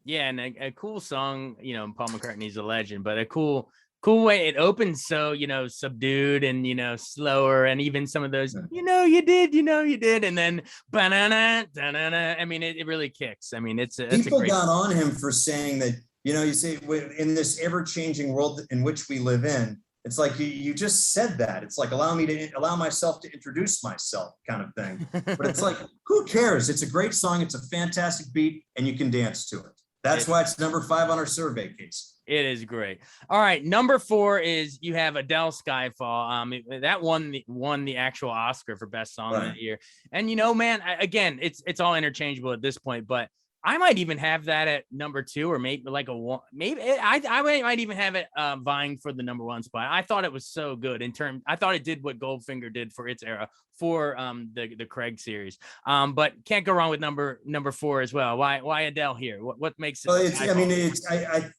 Yeah, and a cool song. Paul McCartney's a legend, but a cool way it opens, so subdued and slower, and even some of those you did, and then banana. I mean, it really kicks. I mean, it's people a great got on him for saying that. You say in this ever-changing world in which we live in, it's like you just said that. It's like allow myself to introduce myself, kind of thing. But it's like, who cares? It's a great song. It's a fantastic beat, and you can dance to it. That's why it's number 5 on our survey case. It is great. All right, number 4 is you have Adele Skyfall. That won the actual Oscar for best song that year. And man, again, it's all interchangeable at this point, but I might even have that at number 2, or maybe like a 1. Maybe I might even have it vying for the number 1 spot. I thought it was so good I thought it did what Goldfinger did for its era for the Craig series. But can't go wrong with number 4 as well. Why Adele here? What makes it? Well,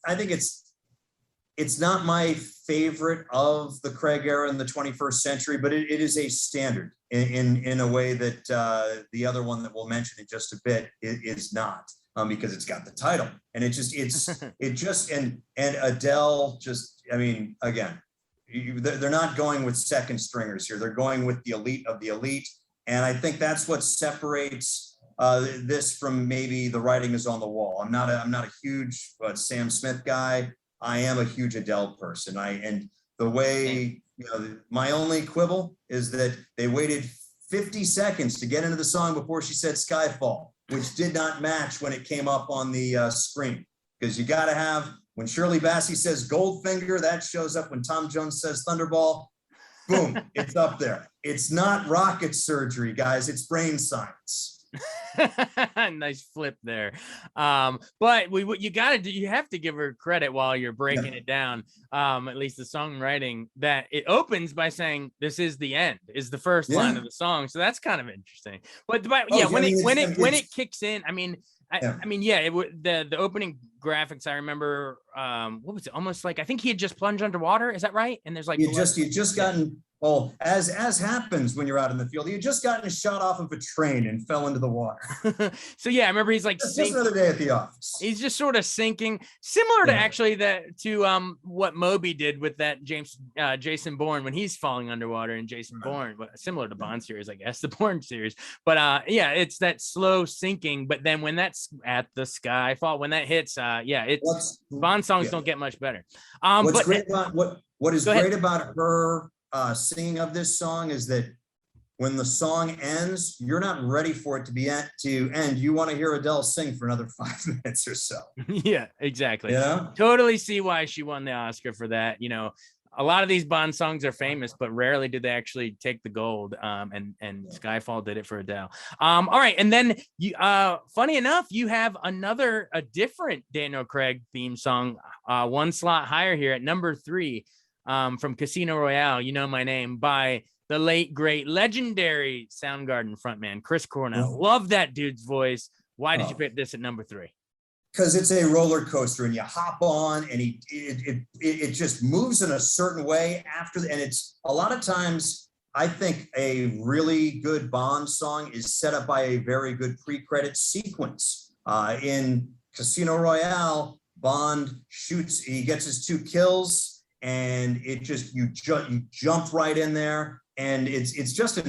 I think it's not my favorite of the Craig era in the 21st century, but it is a standard in a way that the other one that we'll mention in just a bit is not, because it's got the title, and and Adele just, again, they're not going with second stringers here. They're going with the elite of the elite, and I think that's what separates this from maybe The Writing Is on the Wall. I'm not a huge Sam Smith guy. I am a huge Adele person. And the way, my only quibble is that they waited 50 seconds to get into the song before she said Skyfall, which did not match when it came up on the screen. Because you got to have, when Shirley Bassey says Goldfinger, that shows up. When Tom Jones says Thunderball, boom, it's up there. It's not rocket surgery, guys. It's brain science. Nice flip there. But you have to give her credit while you're breaking it down, at least the songwriting, that it opens by saying this is the end, is the first line of the song. So that's kind of interesting. But when it kicks in, the opening graphics, I remember, what was it, almost like, I think he had just plunged underwater, is that right? And there's like you just gotten, well, as happens when you're out in the field, you just gotten shot off of a train and fell into the water. So I remember he's like just another day at the office. He's just sort of sinking, similar to actually what Moby did with that Jason Bourne when he's falling underwater in Jason Bourne, similar to Bond series, I guess, the Bourne series. But it's that slow sinking. But then when that's at the Skyfall, when that hits, Bond songs don't get much better. What is great about her singing of this song is that when the song ends, you're not ready for it to end. You want to hear Adele sing for another 5 minutes or so. Yeah, exactly. Yeah, totally see why she won the Oscar for that. A lot of these Bond songs are famous, but rarely did they actually take the gold. And Skyfall did it for Adele. All right, and then funny enough, you have a different Daniel Craig theme song, one slot higher here at number 3, from Casino Royale, You Know My Name, by the late, great, legendary Soundgarden frontman Chris Cornell. Love that dude's voice. Why did you pick this at number 3? Because it's a roller coaster, and you hop on, and it just moves in a certain way and it's a lot of times, I think a really good Bond song is set up by a very good pre-credit sequence. In Casino Royale, Bond shoots, he gets his 2 kills, and it just, you jump right in there. And it's just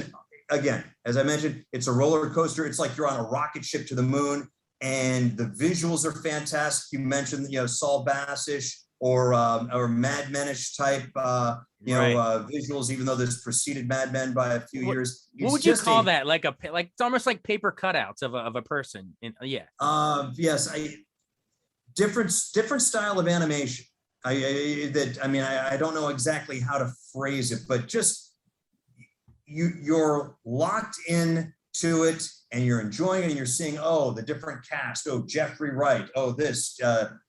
again, as I mentioned, it's a roller coaster. It's like you're on a rocket ship to the moon, and the visuals are fantastic. You mentioned, Saul Bass-ish or Mad Men-ish type, visuals, even though this preceded Mad Men by a few years. What would you call that? Like it's almost like paper cutouts of a person. Yes, different style of animation. I don't know exactly how to phrase it, but just you're locked in to it and you're enjoying it and you're seeing, oh, the different cast, oh, Jeffrey Wright, oh, this,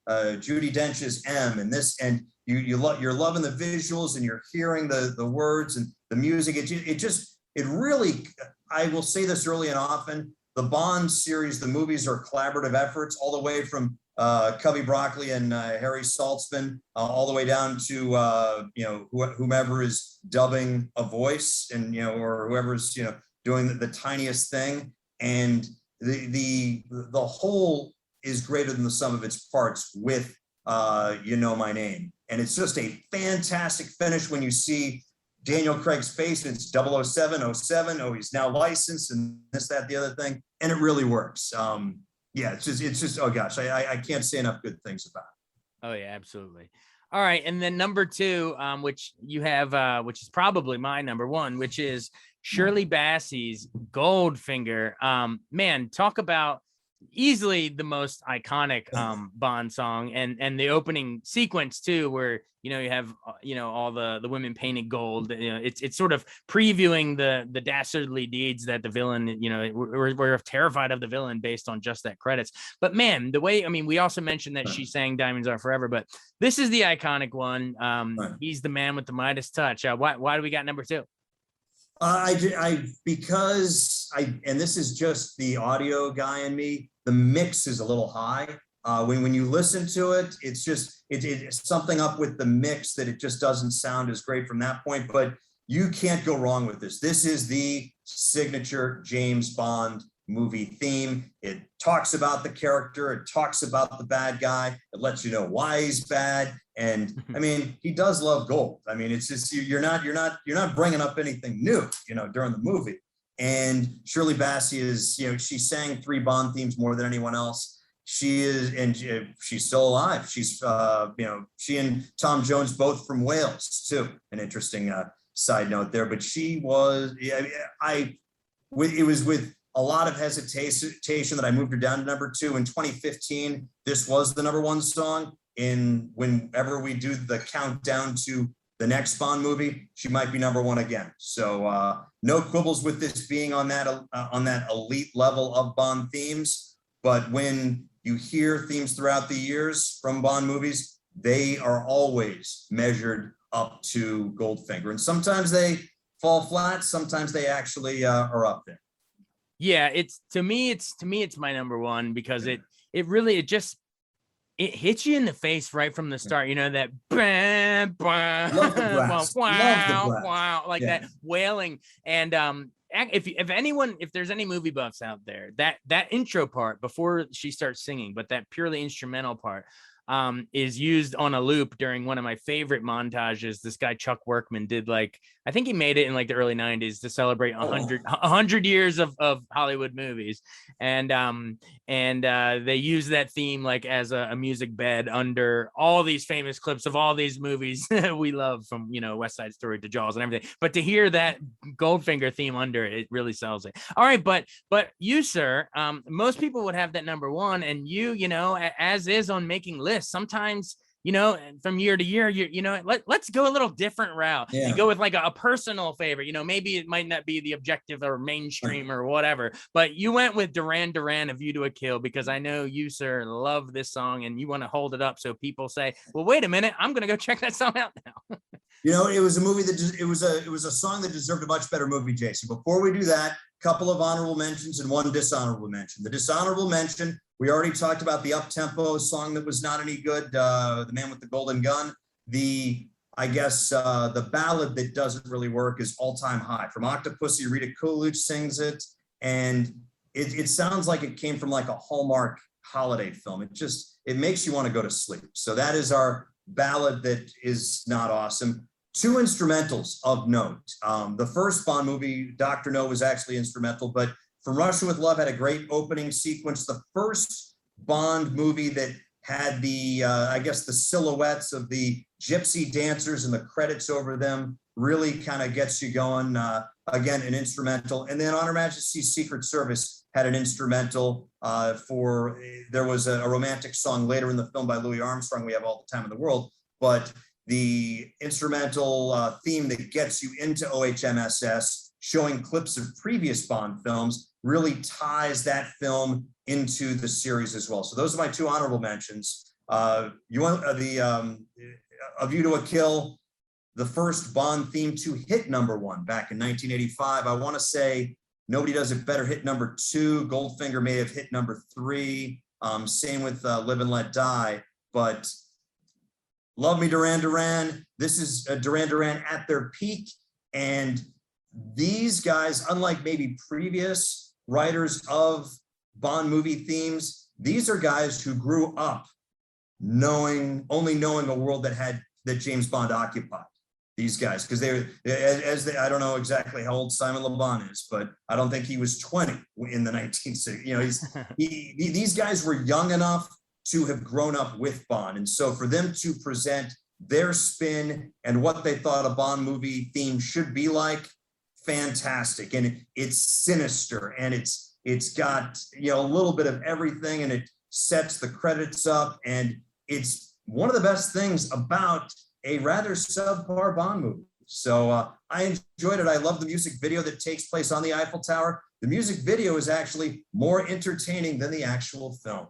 Judi Dench's M, and this, and you're loving the visuals and you're hearing the words and the music. It really, I will say this early and often, the Bond series, the movies are collaborative efforts all the way from Cubby Broccoli and Harry Saltzman, all the way down to whomever is dubbing a voice, and or whoever's doing the tiniest thing, and the whole is greater than the sum of its parts with My Name. And it's just a fantastic finish when you see Daniel Craig's face, and it's 007, oh, he's now licensed, and this, that, the other thing, and it really works. Yeah, it's just oh gosh, I can't say enough good things about it. Oh yeah, absolutely. All right, and then number two, which you have, which is probably my number one, which is Shirley Bassey's Goldfinger. Man, talk about easily the most iconic Bond song, and the opening sequence too, where you have all the women painted gold. It's sort of previewing the dastardly deeds that the villain, we're terrified of the villain based on just that credits. But man, the way, we also mentioned that she sang Diamonds Are Forever, but this is the iconic one. He's the man with the Midas touch. Why do we got number two? Because this is just the audio guy in me, the mix is a little high. When you listen to it, it's something up with the mix that it just doesn't sound as great from that point, but you can't go wrong with this. This is the signature James Bond movie theme. It talks about the character, it talks about the bad guy, it lets you know why he's bad. And he does love gold. It's just, you're not bringing up anything new, during the movie. And Shirley Bassey is, she sang 3 Bond themes more than anyone else. She is, and she's still alive. She's, she and Tom Jones, both from Wales too. An interesting side note there, but she was, it was with a lot of hesitation that I moved her down to number 2. In 2015, this was the number 1 song. Whenever we do the countdown to the next Bond movie, she might be number 1 again. So no quibbles with this being on that elite level of Bond themes. But when you hear themes throughout the years from Bond movies, they are always measured up to Goldfinger. And sometimes they fall flat. Sometimes they actually are up there. Yeah, it's my number 1 because it hits you in the face right from the start. That wow, like that wailing. And if there's any movie buffs out there, that intro part before she starts singing, but that purely instrumental part is used on a loop during one of my favorite montages. This guy Chuck Workman did, I think he made it in the early 90s to celebrate 100 years of Hollywood movies, and they use that theme as a music bed under all these famous clips of all these movies we love, from West Side Story to Jaws and everything. But to hear that Goldfinger theme under it really sells it. All right, but you, sir, most people would have that number 1, and you as is on making lists, sometimes from year to year, let's go a little different route and go with a personal favorite. Maybe it might not be the objective or mainstream or whatever, but you went with Duran Duran, A View to a Kill, because I know you, sir, love this song and you want to hold it up so people say, well, wait a minute, I'm going to go check that song out now. It was a movie it was a song that deserved a much better movie, Jason. Before we do that, couple of honorable mentions and one dishonorable mention. The dishonorable mention, we already talked about the up-tempo song that was not any good, The Man with the Golden Gun. The ballad that doesn't really work is All Time High from Octopussy. Rita Coolidge sings it, and it sounds like it came from a Hallmark holiday film. It makes you want to go to sleep. So that is our ballad that is not awesome. 2 instrumentals of note. The first Bond movie, Dr. No, was actually instrumental, but From Russia with Love had a great opening sequence. The first Bond movie that had the silhouettes of the gypsy dancers and the credits over them really kind of gets you going. Again, an instrumental. And then On Her Majesty's Secret Service had an instrumental there was a romantic song later in the film by Louis Armstrong, We Have All the Time in the World, but the instrumental theme that gets you into OHMSS showing clips of previous Bond films really ties that film into the series as well. So those are my two honorable mentions. You want A View to a Kill, the first Bond theme to hit #1 back in 1985. I want to say Nobody Does It Better hit #2. Goldfinger may have hit #3. Same with Live and Let Die. But Love Me Duran Duran. This is Duran Duran at their peak. And these guys, unlike maybe previous writers of Bond movie themes, these are guys who grew up only knowing a world that James Bond occupied. These guys, because I don't know exactly how old Simon Le Bon is, but I don't think he was 20 in the 1960s. You know, these guys were young enough to have grown up with Bond. And so for them to present their spin and what they thought a Bond movie theme should be like, fantastic. And it's sinister, and it's got, you know, a little bit of everything, and it sets the credits up. And it's one of the best things about a rather subpar Bond movie. So I enjoyed it. I love the music video that takes place on the Eiffel Tower. The music video is actually more entertaining than the actual film.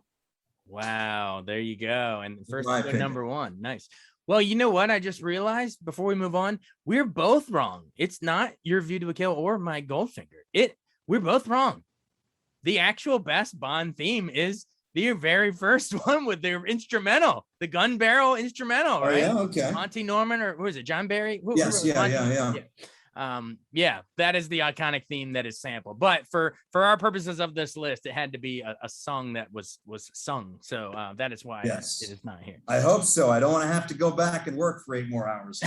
Wow, there you go. And first #1. Nice. Well, you know what? I just realized before we move on, we're both wrong. It's not Your View to a Kill or My Goldfinger. We're both wrong. The actual best Bond theme is the very first one with their instrumental, the gun barrel instrumental, right? Oh, yeah, okay. Monty Norman, or who is it? John Barry? Yes, yeah. Yeah, that is the iconic theme that is sampled. But for our purposes of this list, it had to be a song that was sung. So that is why it is not here. I hope so. I don't want to have to go back and work for 8 more hours.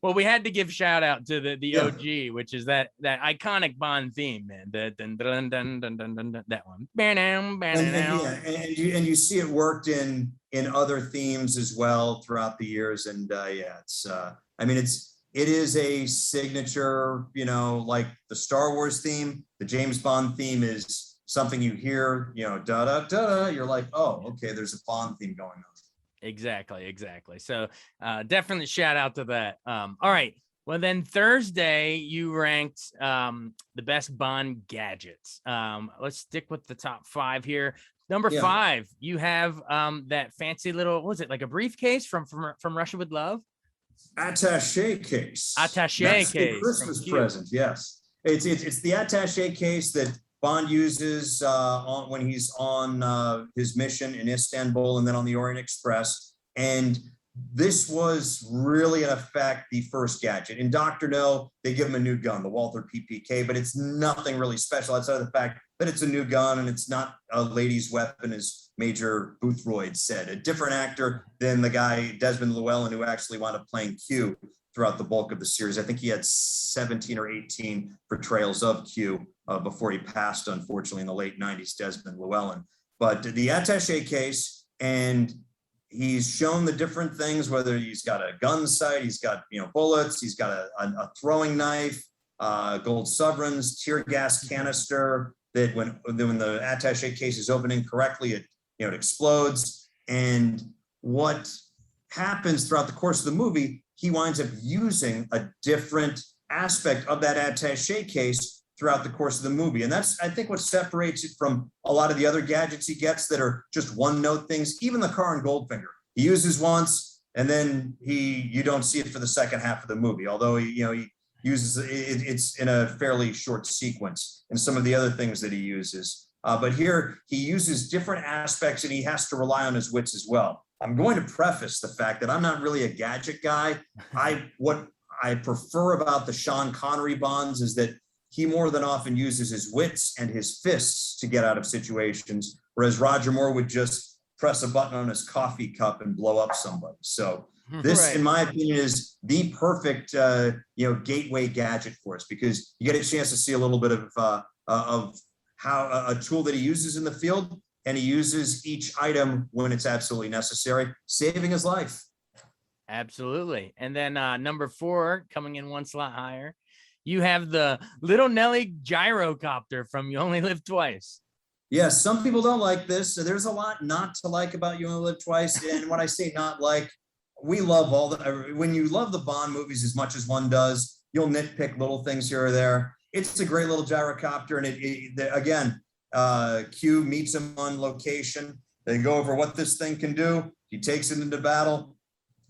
Well, we had to give shout out to the OG, which is that iconic Bond theme, man. That one. And you see it worked in other themes as well throughout the years. And it's it is a signature, you know, like the Star Wars theme. The James Bond theme is something you hear, you know, da da da. You're like, oh, okay, there's a Bond theme going on. Exactly. So definitely shout out to that. All right. Well, then Thursday you ranked the best Bond gadgets. Let's stick with the top 5 here. Number 5, you have that fancy little, what was it, like a briefcase from Russia with Love? Attaché case. That's case. The Christmas present. Yes, it's the attaché case that Bond uses when he's on his mission in Istanbul and then on the Orient Express. And this was really, in effect, the first gadget. In Dr. No, they give him a new gun, the Walther PPK, but it's nothing really special outside of the fact that it's a new gun and it's not a lady's weapon, as Major Boothroyd said. A different actor than the guy, Desmond Llewellyn, who actually wound up playing Q throughout the bulk of the series. I think he had 17 or 18 portrayals of Q before he passed, unfortunately, in the late 90s, Desmond Llewellyn. But the attaché case, and he's shown the different things, whether he's got a gun sight, he's got, you know, bullets, he's got a throwing knife, gold sovereigns, tear gas canister, that when the attaché case is opening correctly, it explodes. And what happens throughout the course of the movie, he winds up using a different aspect of that attaché case throughout the course of the movie. And that's, I think, what separates it from a lot of the other gadgets he gets that are just one-note things. Even the car in Goldfinger, he uses once, and then you don't see it for the second half of the movie, although he uses it's in a fairly short sequence and some of the other things that he uses. But here he uses different aspects, and he has to rely on his wits as well. I'm going to preface the fact that I'm not really a gadget guy. What I prefer about the Sean Connery Bonds is that he more than often uses his wits and his fists to get out of situations, whereas Roger Moore would just press a button on his coffee cup and blow up somebody. So this, right, in my opinion, is the perfect gateway gadget for us, because you get a chance to see a little bit of how a tool that he uses in the field, and he uses each item when it's absolutely necessary, saving his life. Absolutely. And then number 4, coming in one slot higher, you have the Little Nelly gyrocopter from You Only Live Twice. Yes, some people don't like this. So there's a lot not to like about You Only Live Twice. And when I say not like, we love when you love the Bond movies as much as one does, you'll nitpick little things here or there. It's a great little gyrocopter, and again, Q meets him on location. They go over what this thing can do. He takes it into battle.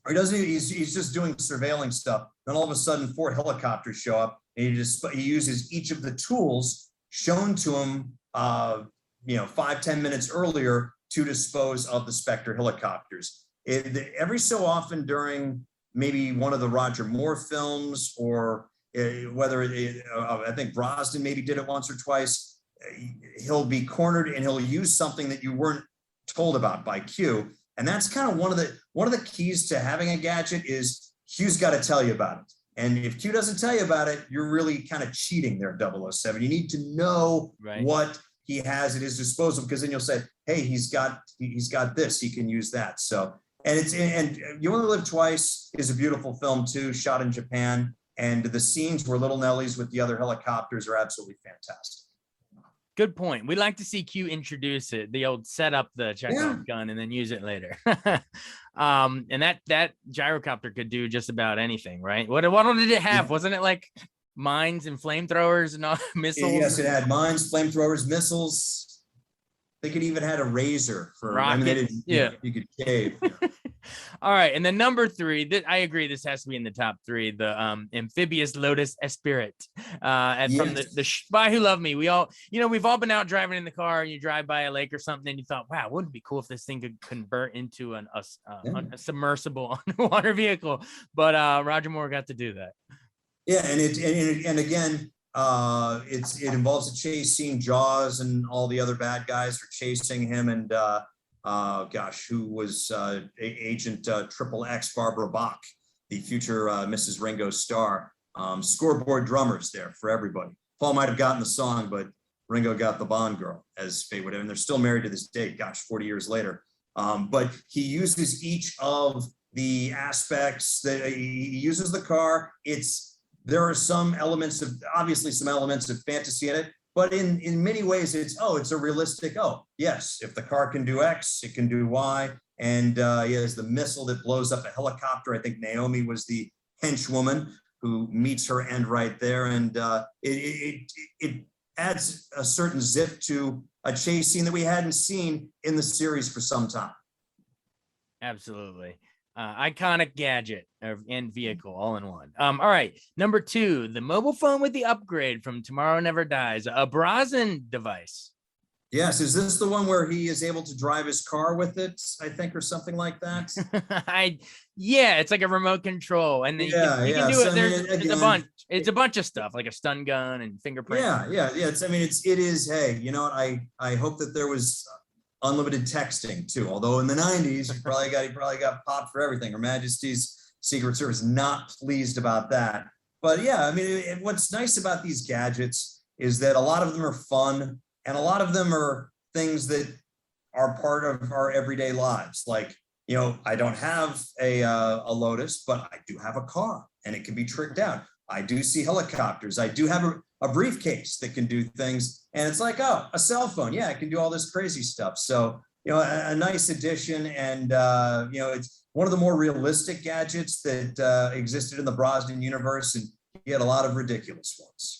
Or he doesn't. He's just doing surveilling stuff. Then all of a sudden, 4 helicopters show up, and he uses each of the tools shown to him, 5-10 minutes earlier to dispose of the Spectre helicopters. Every so often during maybe one of the Roger Moore films, or I think Brosnan maybe did it once or twice, he'll be cornered and he'll use something that you weren't told about by Q. And that's kind of one of the keys to having a gadget is Q's got to tell you about it. And if Q doesn't tell you about it, you're really kind of cheating there, 007. You need to know what he has at his disposal, because then you'll say, hey, he's got this, he can use that. So, and You Only Live Twice is a beautiful film too, shot in Japan. And the scenes where Little Nellie's with the other helicopters are absolutely fantastic. Good point. We like to see Q introduce it, the old set up the Chekhov gun and then use it later. And that gyrocopter could do just about anything, right? What did it have? Wasn't it like mines and flamethrowers and all, missiles? Yes, it had mines, flamethrowers, missiles. They could even had a razor for rockets. You could cave. All right, and then number 3, I agree, this has to be in the top 3, the amphibious Lotus Esprit, and from the Spy Who Loved Me. We all, we've all been out driving in the car, and you drive by a lake or something, and you thought, wow, wouldn't it be cool if this thing could convert into a submersible underwater vehicle? But Roger Moore got to do that. Yeah, and again, it involves a chase scene. Jaws and all the other bad guys are chasing him, and who was Agent XXX Barbara Bach, the future Mrs. Ringo Starr. Scoreboard drummers there for everybody. Paul might have gotten the song, but Ringo got the Bond girl, as fate would have, and they're still married to this day. 40 years later. But he uses each of the aspects that he uses the car. There are some elements of fantasy in it, but in many ways it's a realistic, yes, if the car can do X, it can do Y. And he has the missile that blows up a helicopter. I think Naomi was the henchwoman who meets her end right there. And it adds a certain zip to a chase scene that we hadn't seen in the series for some time. Absolutely. Iconic gadget and vehicle all in one. All right, number 2, the mobile phone with the upgrade from Tomorrow Never Dies, a Brosnan device. Yes, is this the one where he is able to drive his car with it, I think, or something like that? It's like a remote control, and then you can do it. There's a bunch. It's a bunch of stuff, like a stun gun and fingerprint. Yeah. It is. Hey, you know what? I hope that there was unlimited texting too. Although in the 90s, he probably got popped for everything. Her Majesty's Secret Service not pleased about that. But yeah, what's nice about these gadgets is that a lot of them are fun, and a lot of them are things that are part of our everyday lives. Like, I don't have a Lotus, but I do have a car, and it can be tricked out. I do see helicopters. I do have a briefcase that can do things, and it's like, a cell phone. Yeah, it can do all this crazy stuff. So, a nice addition, and it's one of the more realistic gadgets that existed in the Brosnan universe, and you had a lot of ridiculous ones.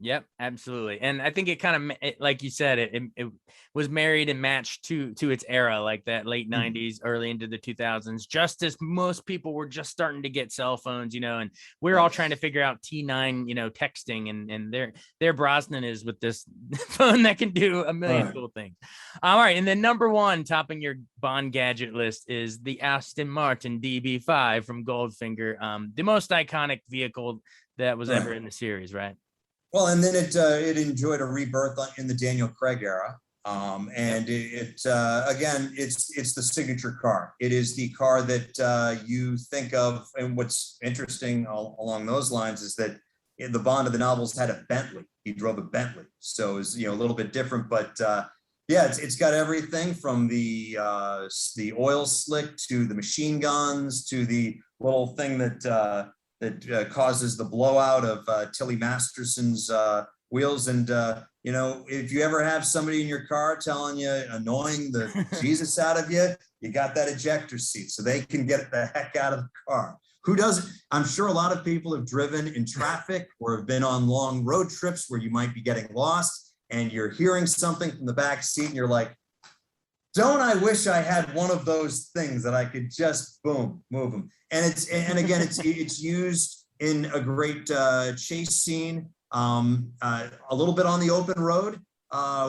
Yep, absolutely. And I think it kind of, like you said, it was married and matched to its era, like that late 90s, early into the 2000s, just as most people were just starting to get cell phones, and we're all trying to figure out T9, texting, and their Brosnan is with this phone that can do a million cool things. All right. And then number 1, topping your Bond gadget list, is the Aston Martin DB5 from Goldfinger, the most iconic vehicle that was ever in the series, right? Well, and then it enjoyed a rebirth in the Daniel Craig era, and again, it's the signature car. It is the car that you think of, and what's interesting along those lines is that the Bond of the novels had a Bentley. He drove a Bentley, so it was a little bit different, but it's got everything from the oil slick to the machine guns to the little thing that causes the blowout of Tilly Masterson's wheels. And, if you ever have somebody in your car telling you, annoying the Jesus out of you, you got that ejector seat so they can get the heck out of the car. Who doesn't? I'm sure a lot of people have driven in traffic or have been on long road trips where you might be getting lost and you're hearing something from the back seat and you're like, don't I wish I had one of those things that I could just boom, move them. And again, it's used in a great chase scene, a little bit on the open road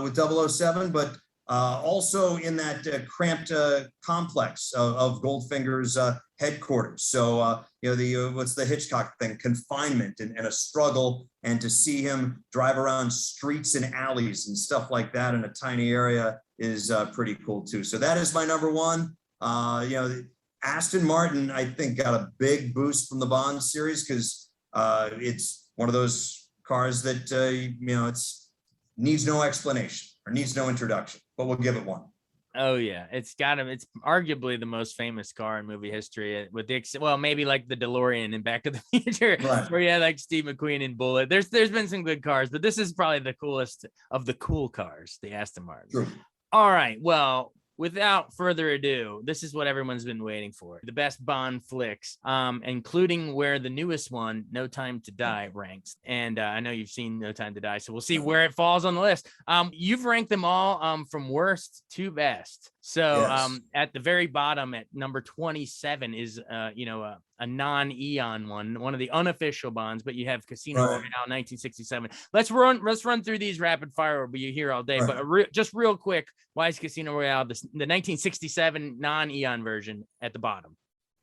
with 007, but also in that cramped complex of Goldfinger's headquarters. So, what's the Hitchcock thing? Confinement and a struggle. And to see him drive around streets and alleys and stuff like that in a tiny area is pretty cool too. So that is my number one. Aston Martin, I think, got a big boost from the Bond series because it's one of those cars that, it's needs no explanation or needs no introduction, but we'll give it one. Oh yeah, it's arguably the most famous car in movie history, with maybe like the DeLorean in Back to the Future, right, where you had like Steve McQueen in Bullet. There's been some good cars, but this is probably the coolest of the cool cars, the Aston Martin. True. All right, well, without further ado, this is what everyone's been waiting for. The best Bond flicks, including where the newest one, No Time to Die, ranks. And I know you've seen No Time to Die, so we'll see where it falls on the list. You've ranked them all from worst to best. So yes. At the very bottom at number 27 is, a non-Eon one of the unofficial Bonds, but you have Casino Royale 1967. Let's run through these rapid fire. We'll be here all day, but just real quick, why is Casino Royale the 1967 non-Eon version at the bottom?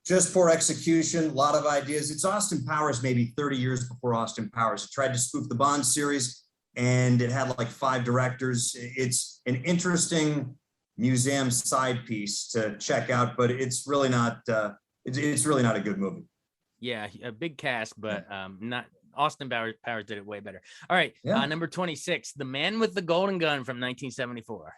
Just poor execution, a lot of ideas. It's Austin Powers, maybe 30 years before Austin Powers. It tried to spoof the Bond series, and it had like 5 directors. It's an interesting museum side piece to check out, but it's really not. It's really not a good movie. Yeah, a big cast, but not. Austin Powers did it way better. All right, number 26, The Man with the Golden Gun from 1974.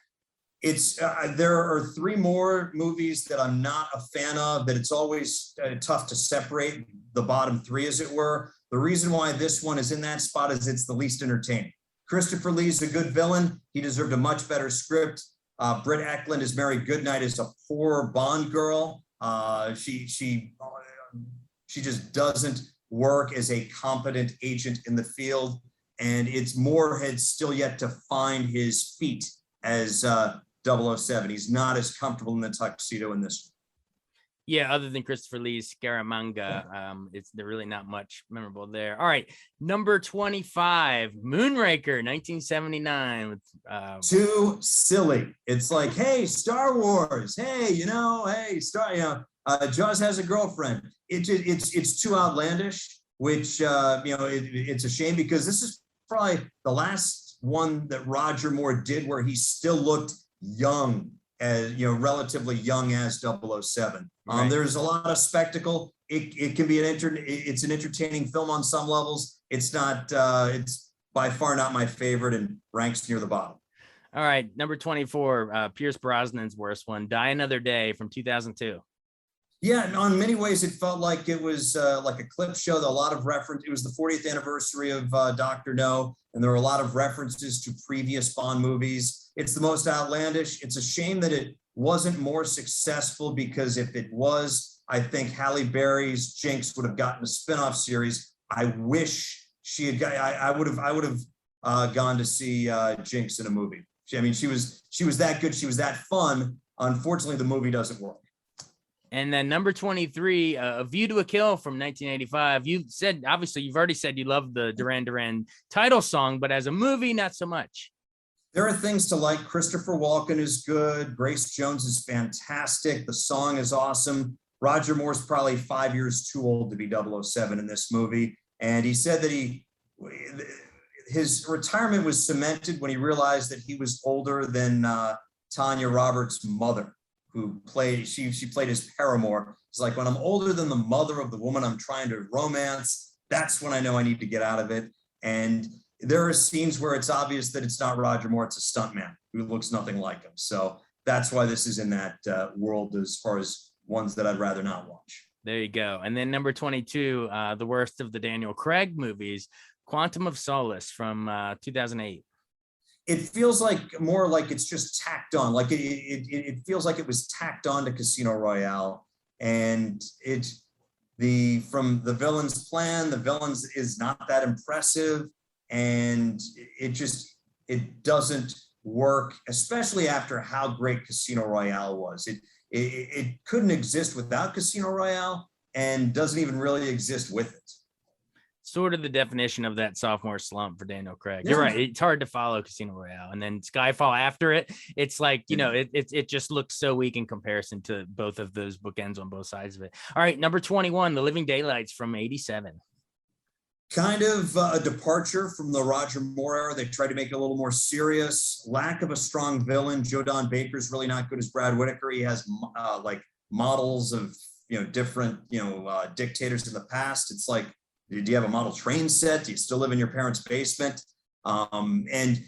It's there are 3 more movies that I'm not a fan of, that it's always tough to separate the bottom 3, as it were. The reason why this one is in that spot is it's the least entertaining. Christopher Lee's a good villain. He deserved a much better script. Britt Eklund as Mary Goodnight is a poor Bond girl. She just doesn't work as a competent agent in the field, and it's Moorhead still yet to find his feet as 007. He's not as comfortable in the tuxedo in this one. Yeah, other than Christopher Lee's Scaramanga, they're really not much memorable there. All right, number 25, Moonraker, 1979. With too silly. It's like, hey, Star Wars. Hey, Jaws has a girlfriend. It's too outlandish, which it's a shame, because this is probably the last one that Roger Moore did where he still looked young, as relatively young as 007. Right. There's a lot of spectacle. It can be it's an entertaining film on some levels. It's not. It's by far not my favorite and ranks near the bottom. All right, number 24, Pierce Brosnan's worst one, Die Another Day from 2002. Yeah, on many ways, it felt like it was like a clip show. A lot of reference. It was the 40th anniversary of Dr. No, and there were a lot of references to previous Bond movies. It's the most outlandish. It's a shame that it wasn't more successful, because if it was, I think Halle Berry's Jinx would have gotten a spinoff series. I wish she had. I would have gone to see Jinx in a movie. She was that good. She was that fun. Unfortunately, the movie doesn't work. And then number 23, A View to a Kill from 1985. You said, obviously, you've already said you love the Duran Duran title song, but as a movie, not so much. There are things to like. Christopher Walken is good. Grace Jones is fantastic. The song is awesome. Roger Moore's probably 5 years too old to be 007 in this movie. And he said that his retirement was cemented when he realized that he was older than Tanya Roberts' mother, who played his paramour. It's like, when I'm older than the mother of the woman I'm trying to romance, that's when I know I need to get out of it. And there are scenes where it's obvious that it's not Roger Moore, it's a stuntman who looks nothing like him. So that's why this is in that world as far as ones that I'd rather not watch. There you go. And then number 22, the worst of the Daniel Craig movies, Quantum of Solace from 2008. It feels like more like it's just tacked on. Like it feels like it was tacked on to Casino Royale, and from the villain's plan, the villain's is not that impressive, and it doesn't work, especially after how great Casino Royale was. It couldn't exist without Casino Royale, and doesn't even really exist with it. Sort of the definition of that sophomore slump for Daniel Craig. You're right. It's hard to follow Casino Royale, and then Skyfall after it. It's like, it just looks so weak in comparison to both of those bookends on both sides of it. All right, number 21, The Living Daylights from '87. Kind of a departure from the Roger Moore era. They tried to make it a little more serious. Lack of a strong villain. Joe Don Baker's really not good as Brad Whitaker. He has like models of different dictators in the past. It's like, do you have a model train set? Do you still live in your parents' basement? And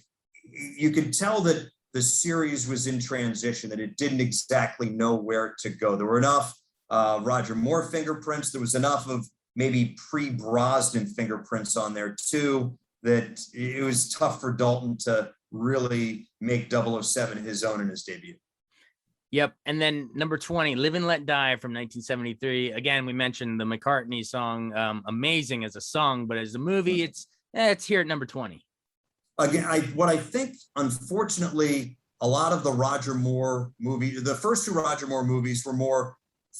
you could tell that the series was in transition, that it didn't exactly know where to go. There were enough Roger Moore fingerprints. There was enough of maybe pre-Brosnan fingerprints on there too, that it was tough for Dalton to really make 007 his own in his debut. Yep. And then number 20, Live and Let Die from 1973. Again, we mentioned the McCartney song, amazing as a song, but as a movie, it's here at number 20. Again, what I think, unfortunately, a lot of the Roger Moore movie, the first two Roger Moore movies were more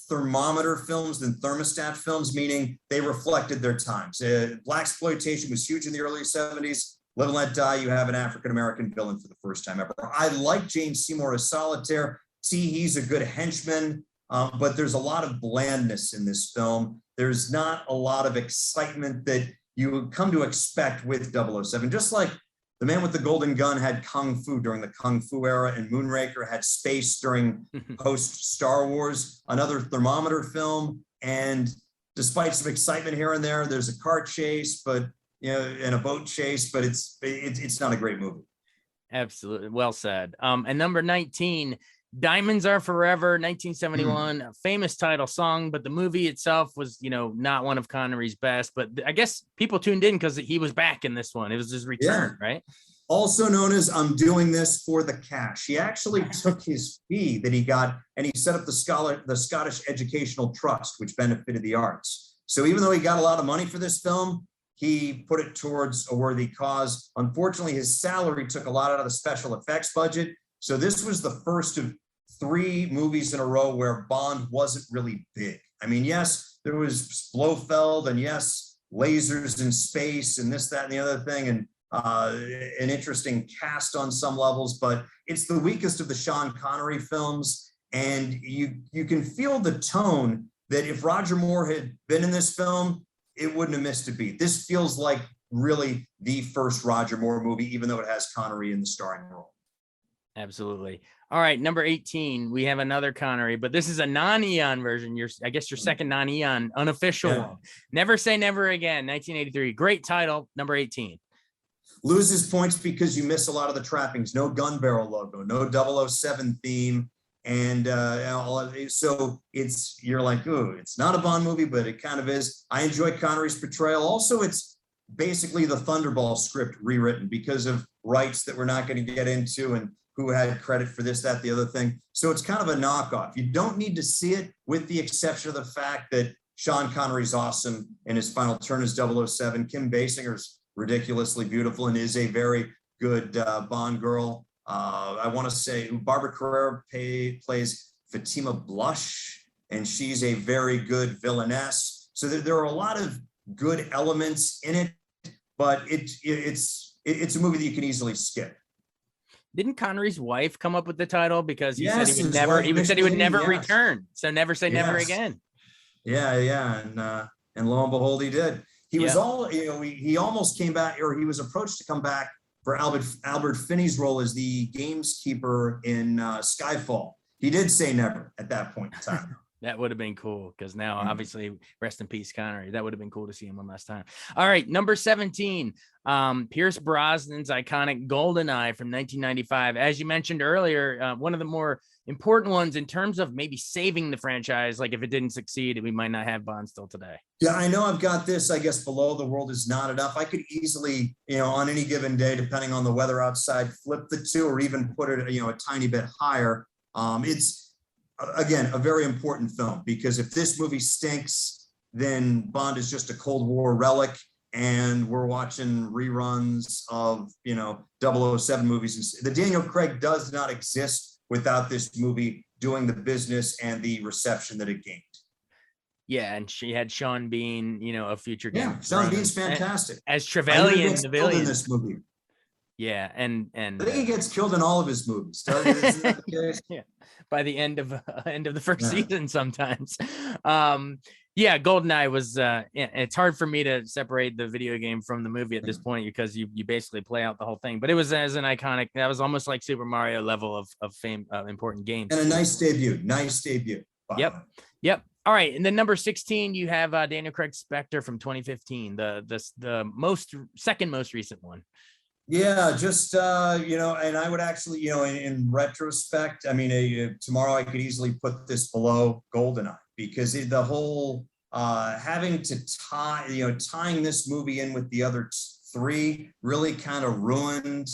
thermometer films than thermostat films, meaning they reflected their times. Blaxploitation was huge in the early 70s. Live and Let Die, you have an African-American villain for the first time ever. I like James Seymour as Solitaire. He's a good henchman, but there's a lot of blandness in this film. There's not a lot of excitement that you would come to expect with 007. Just like The Man with the Golden Gun had Kung Fu during the Kung Fu era, and Moonraker had space during post-Star Wars, another thermometer film. And despite some excitement here and there, there's a car chase, but and a boat chase, but it's not a great movie. Absolutely. Well said. And number 19, Diamonds Are Forever, 1971, a famous title song, but the movie itself was, not one of Connery's best, but I guess people tuned in because he was back in this one. It was his return, right? Also known as I'm doing this for the cash. He actually took his fee that he got and he set up the Scottish Educational Trust, which benefited the arts. So even though he got a lot of money for this film, he put it towards a worthy cause. Unfortunately, his salary took a lot out of the special effects budget. So this was the first of 3 movies in a row where Bond wasn't really big. I mean, yes, there was Blofeld, and yes, lasers in space, and this, that, and the other thing, and an interesting cast on some levels, but it's the weakest of the Sean Connery films. And you can feel the tone that if Roger Moore had been in this film, it wouldn't have missed a beat. This feels like really the first Roger Moore movie, even though it has Connery in the starring role. Absolutely. All right, number 18, we have another Connery, but this is a non-Eon version. I guess your second non-Eon unofficial one. Never Say Never Again, 1983. Great title, number 18. Loses points because you miss a lot of the trappings. No gun barrel logo, no 007 theme. And so you're like, ooh, it's not a Bond movie, but it kind of is. I enjoy Connery's portrayal. Also, it's basically the Thunderball script rewritten because of rights that we're not going to get into and who had credit for this, that, the other thing. So it's kind of a knockoff. You don't need to see it, with the exception of the fact that Sean Connery's awesome in his final turn as 007. Kim Basinger's ridiculously beautiful and is a very good Bond girl. I want to say Barbara Carrera plays Fatima Blush, and she's a very good villainess. So there are a lot of good elements in it, but it's a movie that you can easily skip. Didn't Connery's wife come up with the title because he said he would never return? So Never Say Never Again. Yeah, and lo and behold, he did. He was he almost came back, or he was approached to come back for Albert Finney's role as the gameskeeper in Skyfall. He did say never at that point in time. That would have been cool, because now, obviously, rest in peace, Connery. That would have been cool to see him one last time. All right, number 17, Pierce Brosnan's iconic GoldenEye from 1995. As you mentioned earlier, one of the more important ones in terms of maybe saving the franchise. Like if it didn't succeed, we might not have Bond still today. Yeah, I know I've got this, I guess, Below the World Is Not Enough. I could easily, on any given day, depending on the weather outside, flip the two or even put it, a tiny bit higher. It's, again, a very important film, because if this movie stinks, then Bond is just a Cold War relic, and we're watching reruns of, you know, 007 movies. The Daniel Craig does not exist without this movie doing the business and the reception that it gained. Yeah, and she had Sean Bean, you know, a future Game Yeah, of Sean Thrones, Bean's fantastic. as I hear he Trevelyan, gets the killed in villain. this movie. Yeah, and I think he gets killed in all of his movies. Isn't that the case? yeah, by the end of the first Yeah. season sometimes. Yeah, GoldenEye was it's hard for me to separate the video game from the movie at this point, because you basically play out the whole thing. But it was as an iconic, that was almost like Super Mario level of fame, important games. And a nice debut. Nice debut. Yep. All right, and then number 16, you have Daniel Craig Spectre from 2015, the second most recent one. Yeah, just you know, and I would actually, you know, in retrospect, I mean, tomorrow I could easily put this below GoldenEye, because the whole having to tying this movie in with the other three really kind of ruined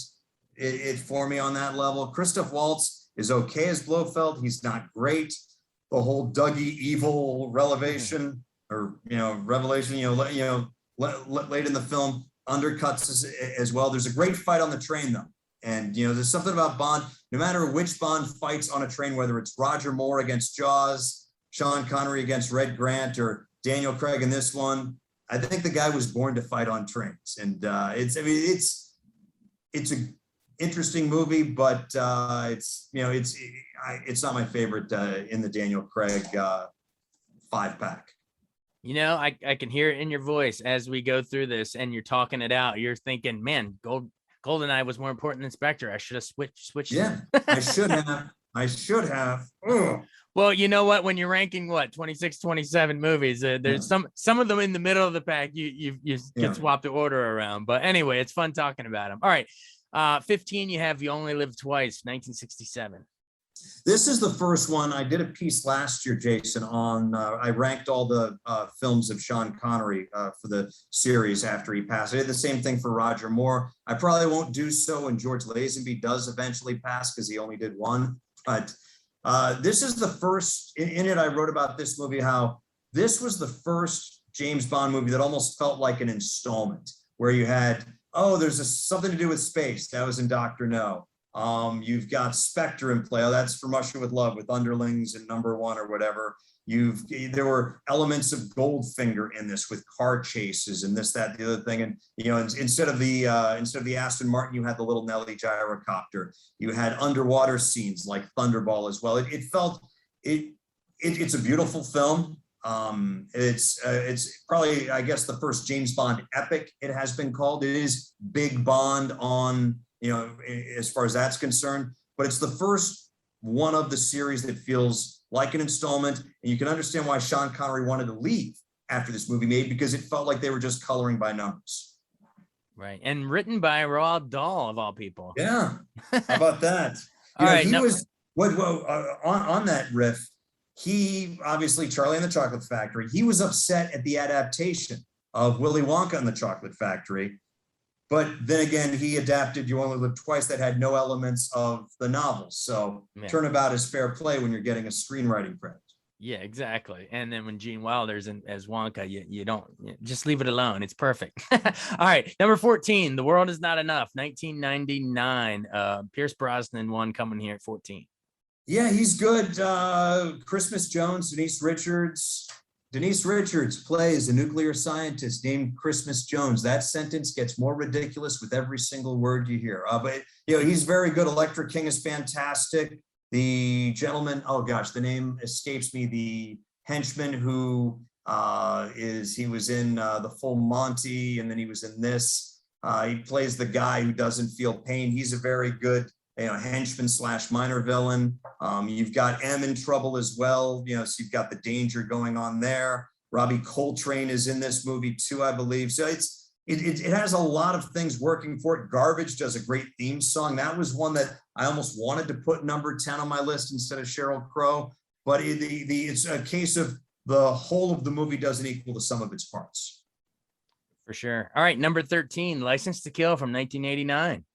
it for me on that level. Christoph Waltz is okay as Blofeld. He's not great. The whole Dougie evil revelation, late in the film undercuts as well. There's a great fight on the train though. And, you know, there's something about Bond, no matter which Bond fights on a train, whether it's Roger Moore against Jaws, Sean Connery against Red Grant, or Daniel Craig in this one, I think the guy was born to fight on trains. And it's an interesting movie, but it's not my favorite in the Daniel Craig 5-pack. You know, I can hear it in your voice as we go through this, and you're talking it out. You're thinking, man, GoldenEye was more important than Spectre. I should have switched. Yeah, I should have. Ugh. Well, you know what? When you're ranking 26, 27 movies, there's some of them in the middle of the pack. You can swap the order around. But anyway, it's fun talking about them. All right, 15. You have You Only Live Twice, 1967. This is the first one. I did a piece last year, Jason, on I ranked all the films of Sean Connery for the series after he passed. I did the same thing for Roger Moore. I probably won't do so when George Lazenby does eventually pass, because he only did one. But this is the first, in it I wrote about this movie, how this was the first James Bond movie that almost felt like an installment, where you had, there's something to do with space. That was in Dr. No. You've got Spectre in play. That's From Russia with Love, with underlings and Number One or whatever. There were elements of Goldfinger in this, with car chases and this, that, the other thing. And, you know, instead of the Aston Martin, you had the little Nelly gyrocopter. You had underwater scenes like Thunderball as well. It's a beautiful film. It's probably, I guess, the first James Bond epic, it has been called. It is Big Bond on, you know, as far as that's concerned, but it's the first one of the series that feels like an installment. And you can understand why Sean Connery wanted to leave after this movie made, because it felt like they were just coloring by numbers. Right. And written by Roald Dahl, of all people. Yeah. How about that? On that riff, he obviously, Charlie and the Chocolate Factory, he was upset at the adaptation of Willy Wonka and the Chocolate Factory. But then again, he adapted You Only Live Twice, that had no elements of the novel. So turnabout is fair play when you're getting a screenwriting credit. Yeah, exactly. And then when Gene Wilder's as Wonka, you don't, just leave it alone. It's perfect. All right, number 14, The World Is Not Enough, 1999. Pierce Brosnan one coming here at 14. Yeah, he's good. Christmas Jones, Denise Richards. Denise Richards plays a nuclear scientist named Christmas Jones. That sentence gets more ridiculous with every single word you hear. But you know, he's very good. Electric King is fantastic. The gentleman, the name escapes me. The henchman who he was in The Full Monty, and then he was in this. He plays the guy who doesn't feel pain. He's a very good, henchman / minor villain. You've got M in trouble as well, so you've got the danger going on there. Robbie Coltrane is in this movie too, I believe. So it has a lot of things working for it. Garbage does a great theme song. That was one that I almost wanted to put number 10 on my list instead of Sheryl Crow, but it's a case of the whole of the movie doesn't equal the sum of its parts. For sure. All right, number 13, License to Kill from 1989.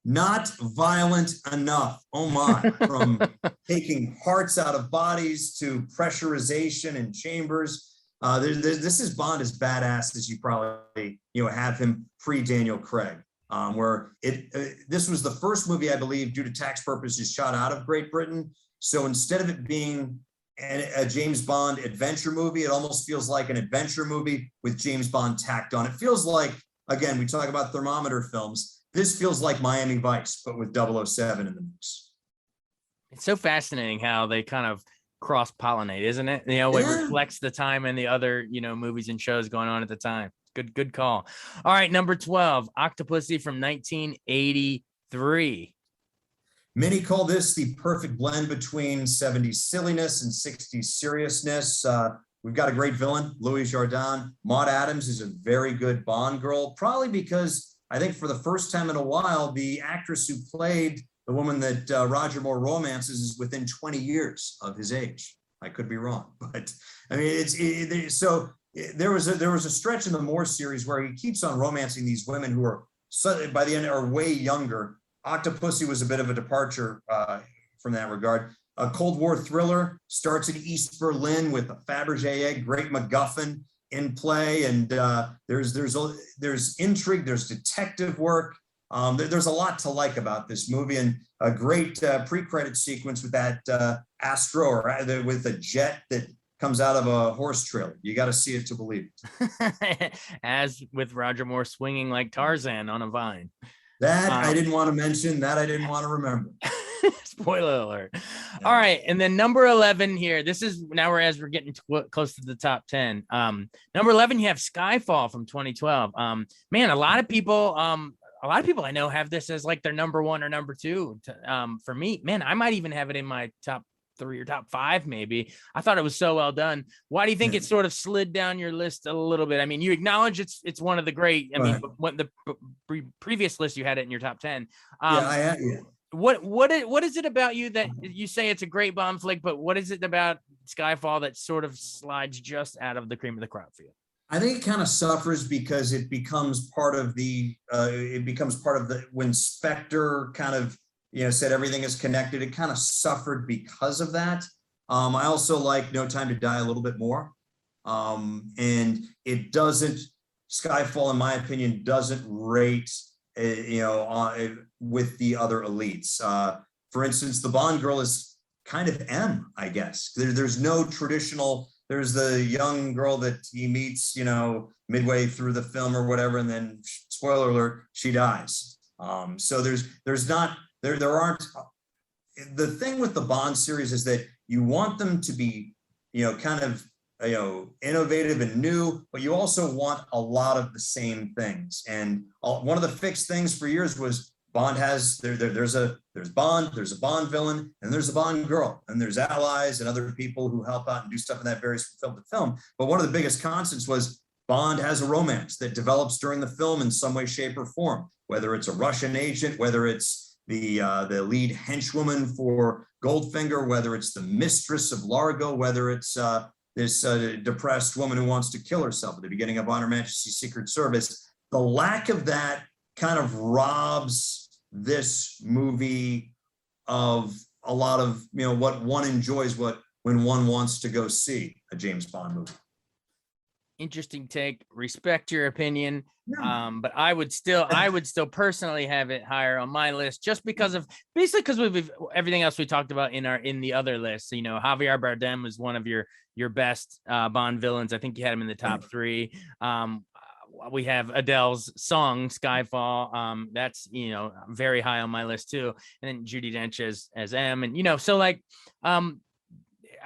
Not violent enough. Oh my, from taking hearts out of bodies to pressurization in chambers. This is Bond as badass as you probably have him pre Daniel Craig. Where this was the first movie, I believe, due to tax purposes, shot out of Great Britain. So instead of it being a James Bond adventure movie, it almost feels like an adventure movie with James Bond tacked on. It feels like, again, we talk about thermometer films. This feels like Miami Vice, but with 007 in the mix. It's so fascinating how they kind of cross-pollinate, isn't it? It reflects the time and the other, movies and shows going on at the time. Good call. All right, number 12, Octopussy from 1983. Many call this the perfect blend between 70s silliness and 60s seriousness. We've got a great villain, Louis Jourdan. Maud Adams is a very good Bond girl, probably because I think for the first time in a while, the actress who played the woman that Roger Moore romances is within 20 years of his age. I could be wrong, but I mean, there was a stretch in the Moore series where he keeps on romancing these women who are by the end are way younger. Octopussy was a bit of a departure from that regard. A Cold War thriller starts in East Berlin with a Fabergé egg, great MacGuffin in play, and there's intrigue, there's detective work. There's a lot to like about this movie, and a great pre-credit sequence with that Astro or with a jet that comes out of a horse trailer. You got to see it to believe it. As with Roger Moore swinging like Tarzan on a vine. That I didn't want to mention. That I didn't want to remember. Spoiler alert. Yeah. All right. And then number 11 here. This is now we're getting close to the top 10. Number 11, you have Skyfall from 2012. Man, a lot of people I know have this as like their number one or number two. For me, man, I might even have it in my top 3 or top 5, maybe. I thought it was so well done. Why do you think it sort of slid down your list a little bit? I mean, you acknowledge it's one of the great. I mean, when the previous list you had it in your top 10. Yeah. What is it about you that you say it's a great Bond flick, but what is it about Skyfall that sort of slides just out of the cream of the crop for you? I think it kind of suffers because it becomes part of when Spectre kind of said everything is connected. It kind of suffered because of that. I also like No Time to Die a little bit more. And it doesn't, Skyfall, in my opinion, doesn't rate, with the other elites. For instance, the Bond girl is kind of M, I guess. There's no traditional, there's the young girl that he meets, midway through the film or whatever, and then, spoiler alert, she dies. So there aren't, the thing with the Bond series is that you want them to be, kind of, innovative and new, but you also want a lot of the same things. And one of the fixed things for years was Bond has, there's Bond, there's a Bond villain, and there's a Bond girl, and there's allies and other people who help out and do stuff in that varies from film to film. But one of the biggest constants was Bond has a romance that develops during the film in some way, shape, or form, whether it's a Russian agent, whether it's the lead henchwoman for Goldfinger, whether it's the mistress of Largo, whether it's this depressed woman who wants to kill herself at the beginning of On Her Majesty's Secret Service. The lack of that kind of robs this movie of a lot of what one enjoys when one wants to go see a James Bond movie. Interesting take. Respect your opinion. But I would still personally have it higher on my list just because of we've everything else we talked about in the other list. Javier Bardem was one of your best Bond villains. I think you had him in the top 3. We have Adele's song Skyfall. That's very high on my list too. And then Judi Dench as M, and so like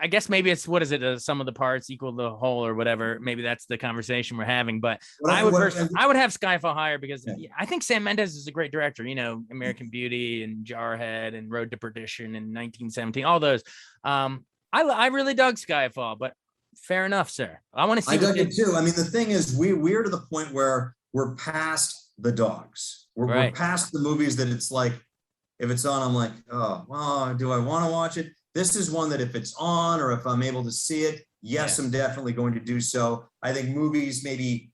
I guess maybe it's what is it? Some of the parts equal the whole or whatever. Maybe that's the conversation we're having. But I would have Skyfall higher because I think Sam Mendes is a great director. American Beauty and Jarhead and Road to Perdition and 1917. All those. I really dug Skyfall, but fair enough, sir. I want to see. I dug it too. I mean, the thing is, we're to the point where we're past the dogs. We're past the movies that it's like, if it's on, I'm like, oh, well, do I want to watch it? This is one that if it's on or if I'm able to see it, yes, I'm definitely going to do so. I think movies maybe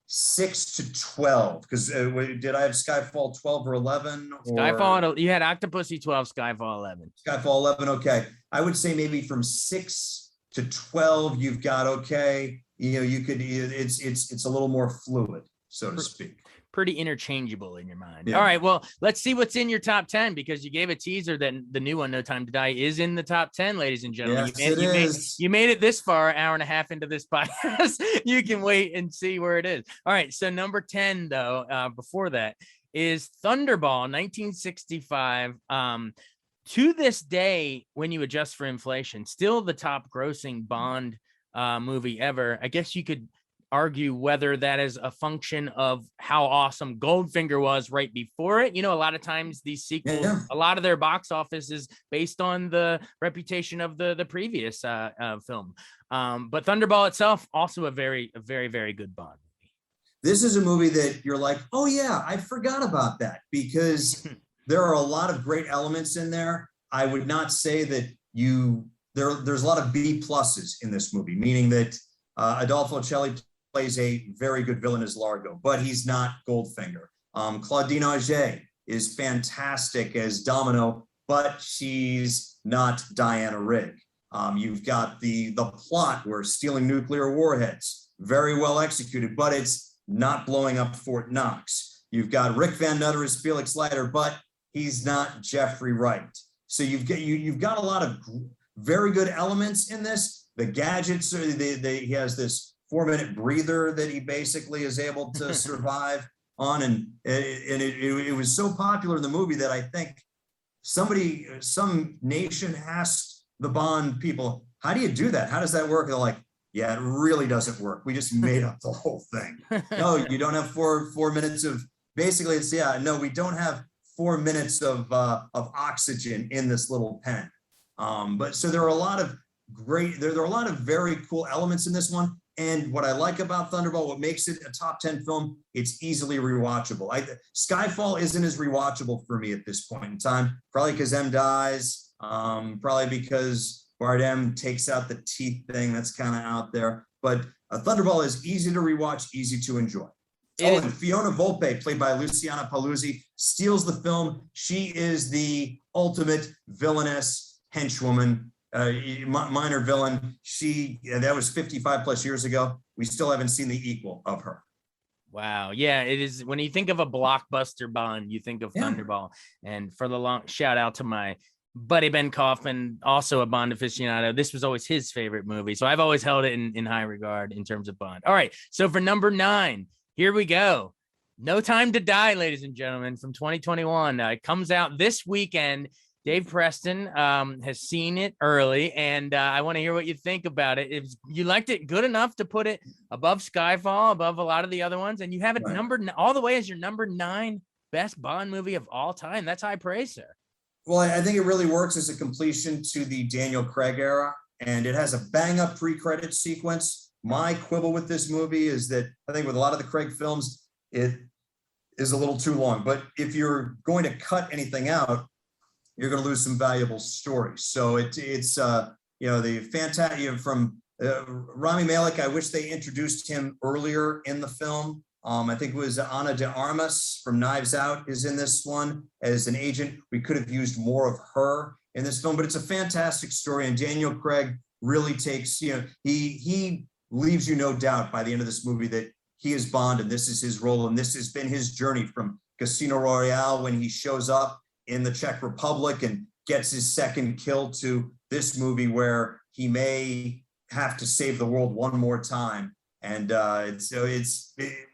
6 to 12, because did I have Skyfall 12 or 11? Skyfall, you had Octopussy 12, Skyfall 11. Skyfall 11, okay. I would say maybe from 6 to 12, you've got, okay, you could, it's a little more fluid, so to speak. Pretty interchangeable in your mind. Yeah. All right, well, let's see what's in your top 10, because you gave a teaser that the new one, No Time to Die, is in the top 10, ladies and gentlemen. Yes, you made it this far, hour and a half into this podcast. You can wait and see where it is. All right, so number 10, though, before that, is Thunderball, 1965. To this day, when you adjust for inflation, still the top grossing Bond movie ever. I guess you could argue whether that is a function of how awesome Goldfinger was right before it. A lot of times these sequels, a lot of their box office is based on the reputation of the previous film. But Thunderball itself, also a very, very good Bond movie. This is a movie that you're like, oh yeah, I forgot about that, because there are a lot of great elements in there. I would not say that there's a lot of B pluses in this movie, meaning that Adolfo Celli plays a very good villain as Largo, but he's not Goldfinger. Claudine Auger is fantastic as Domino, but she's not Diana Rigg. You've got the plot where stealing nuclear warheads, very well executed, but it's not blowing up Fort Knox. You've got Rick Van Nutter as Felix Leiter, but he's not Jeffrey Wright. So you've got a lot of very good elements in this. The gadgets, he has this 4-minute breather that he basically is able to survive on, and it was so popular in the movie that I think some nation asked the Bond people, how do you do that? How does that work? And they're like, yeah, it really doesn't work. We just made up the whole thing. No, you don't have four minutes of, basically it's, no, we don't have 4 minutes of oxygen in this little pen. But so there are a lot of there are a lot of very cool elements in this one. And what I like about Thunderball, what makes it a top 10 film, it's easily rewatchable. Skyfall isn't as rewatchable for me at this point in time, probably because M dies, probably because Bardem takes out the teeth thing that's kind of out there. But Thunderball is easy to rewatch, easy to enjoy. And Fiona Volpe, played by Luciana Paluzzi, steals the film. She is the ultimate villainess henchwoman, minor villain. That was 55 plus years ago. We still haven't seen the equal of her. Wow. Yeah, it is. When you think of a blockbuster Bond, you think of Thunderball. And for the long shout out to my buddy Ben Kaufman, also a Bond aficionado. This was always his favorite movie. So I've always held it in high regard in terms of Bond. All right. So for number 9, here we go. No Time to Die, ladies and gentlemen, from 2021. It comes out this weekend. Dave Preston has seen it early, and I want to hear what you think about it. You liked it good enough to put it above Skyfall, above a lot of the other ones, and you have it numbered all the way as your number 9 best Bond movie of all time. That's high praise, sir. Well, I think it really works as a completion to the Daniel Craig era, and it has a bang-up pre-credit sequence. My quibble with this movie is that I think with a lot of the Craig films, it is a little too long. But if you're going to cut anything out, you're going to lose some valuable stories. So it's the fantastic from Rami Malek. I wish they introduced him earlier in the film. I think it was Ana de Armas from Knives Out is in this one as an agent. We could have used more of her in this film, but it's a fantastic story. And Daniel Craig really takes, he leaves you no doubt by the end of this movie that he is Bond and this is his role. And this has been his journey from Casino Royale when he shows up in the Czech Republic and gets his second kill to this movie where he may have to save the world one more time. And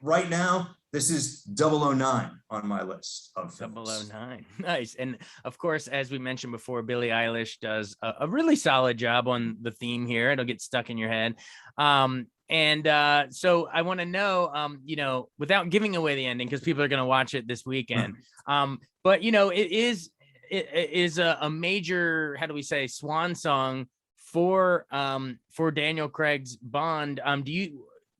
right now, this is 009 on my list of films. 009. Nice. And of course, as we mentioned before, Billie Eilish does a really solid job on the theme here. It'll get stuck in your head. So I want to know, without giving away the ending, because people are going to watch it this weekend. But it is a major, how do we say, swan song for Daniel Craig's Bond.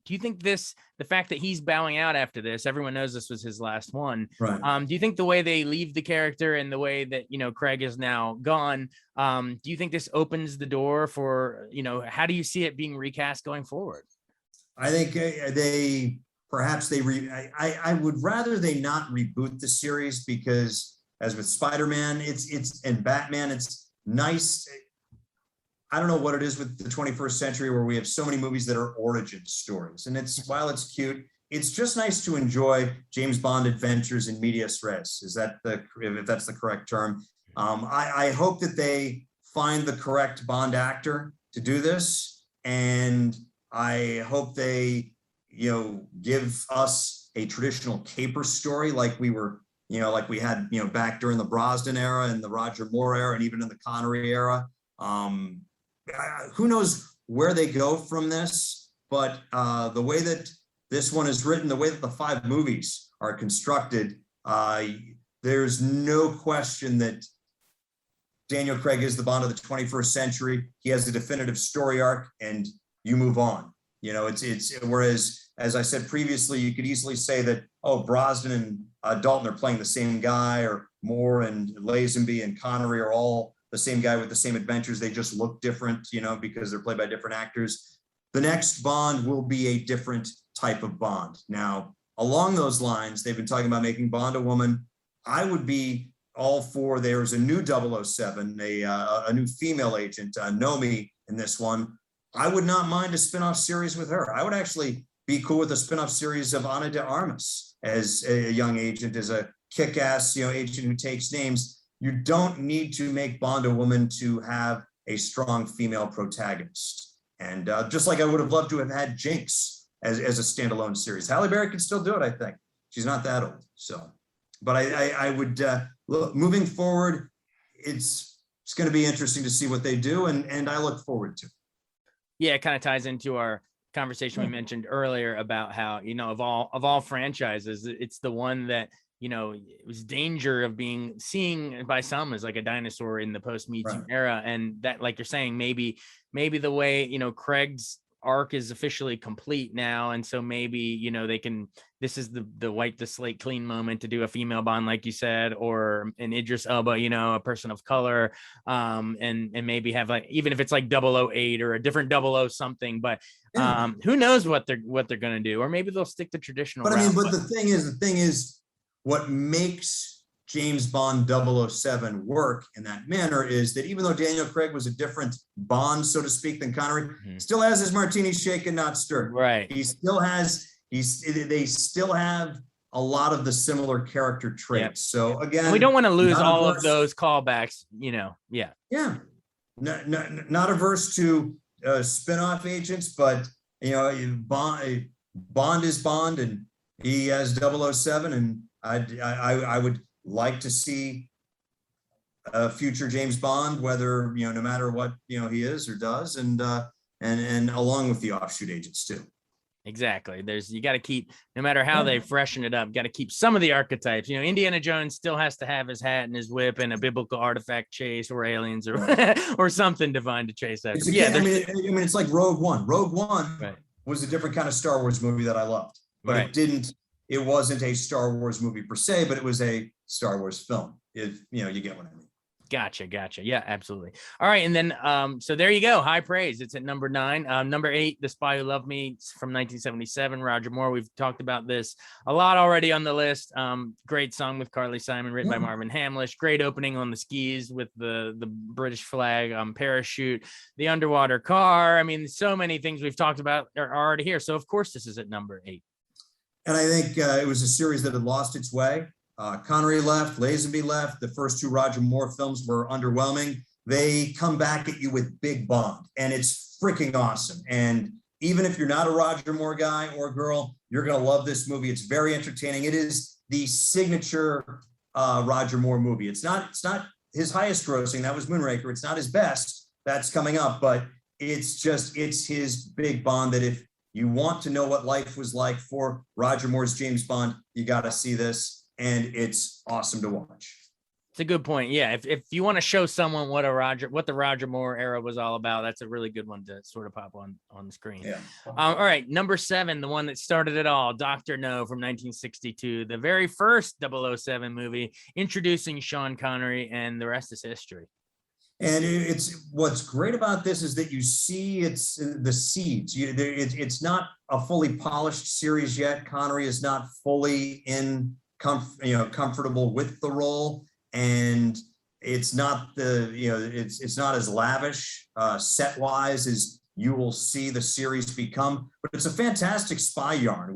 Do you think the fact that he's bowing out after this, everyone knows this was his last one. Right. Do you think the way they leave the character and the way that, Craig is now gone, do you think this opens the door for, how do you see it being recast going forward? I think I would rather they not reboot the series, because as with Spider-Man, and Batman, it's nice. I don't know what it is with the 21st century where we have so many movies that are origin stories. And while it's cute, it's just nice to enjoy James Bond adventures in medias res. If that's the correct term? I hope that they find the correct Bond actor to do this. And I hope they, give us a traditional caper story like we had, back during the Brosnan era and the Roger Moore era, and even in the Connery era. Who knows where they go from this, but the way that this one is written, the way that the 5 movies are constructed, there's no question that Daniel Craig is the Bond of the 21st century. He has a definitive story arc, and you move on. It's whereas, as I said previously, you could easily say that, Brosnan and Dalton are playing the same guy, or Moore and Lazenby and Connery are all the same guy with the same adventures. They just look different, because they're played by different actors. The next Bond will be a different type of Bond. Now, along those lines, they've been talking about making Bond a woman. I would be all for, there's a new 007, a new female agent, Nomi in this one. I would not mind a spinoff series with her. I would actually be cool with a spinoff series of Ana de Armas as a young agent, as a kick-ass, agent who takes names. You don't need to make Bond a woman to have a strong female protagonist. And just like I would have loved to have had Jinx as a standalone series. Halle Berry can still do it, I think. She's not that old. So, but I would, look, moving forward, it's going to be interesting to see what they do. And I look forward to it. Yeah, it kind of ties into our conversation we mentioned earlier about how, of all franchises, it's the one that, it was danger of being seen by some as like a dinosaur in the post Me Too era. And that, like you're saying, maybe the way, Craig's arc is officially complete now. And so maybe, this is the wipe the slate clean moment to do a female Bond, like you said, or an Idris Elba, a person of color, and maybe have, like, even if it's like 008 or a different 00 something, but who knows what they're going to do, or maybe they'll stick to traditional. But route. The thing is, what makes James Bond 007 work in that manner is that even though Daniel Craig was a different Bond, so to speak, than Connery, still has his martini shaken, not stirred. Right. He still has. They still have a lot of the similar character traits. Yep. So again, we don't want to lose all of those callbacks. Yeah. Yeah. Not averse to spin-off agents, but Bond is Bond, and he has 007, and I would like to see a future James Bond, whether, no matter what, he is or does, and along with the offshoot agents too. Exactly. You got to keep, no matter how they freshen it up, got to keep some of the archetypes. Indiana Jones still has to have his hat and his whip and a biblical artifact chase, or aliens, or or something divine to chase after. It's like Rogue One. Rogue One was a different kind of Star Wars movie that I loved, but it wasn't a Star Wars movie per se, but it was a Star Wars film. You get what I mean. Gotcha. Yeah, absolutely. All right. And then, so there you go. High praise. It's at number 9. Number 8, The Spy Who Loved Me from 1977. Roger Moore. We've talked about this a lot already on the list. Great song with Carly Simon, written by Marvin Hamlish. Great opening on the skis with the British flag, parachute, the underwater car. I mean, so many things we've talked about are already here. So of course this is at number 8. And I think it was a series that had lost its way. Connery left, Lazenby left. The first 2 Roger Moore films were underwhelming. They come back at you with Big Bond, and it's freaking awesome. And even if you're not a Roger Moore guy or girl, you're going to love this movie. It's very entertaining. It is the signature Roger Moore movie. It's not his highest grossing. That was Moonraker. It's not his best. That's coming up, but it's his Big Bond that if you want to know what life was like for Roger Moore's James Bond, you got to see this, and it's awesome to watch. It's a good point. Yeah, if you want to show someone what the Roger Moore era was all about, that's a really good one to sort of pop on the screen. Yeah. All right, number 7, the one that started it all, Dr. No from 1962, the very first 007 movie, introducing Sean Connery, and the rest is history. And it's what's great about this is that you see it's the seeds. It's not a fully polished series yet. Connery is not fully comfortable with the role, and it's not it's not as lavish set wise as you will see the series become, but it's a fantastic spy yarn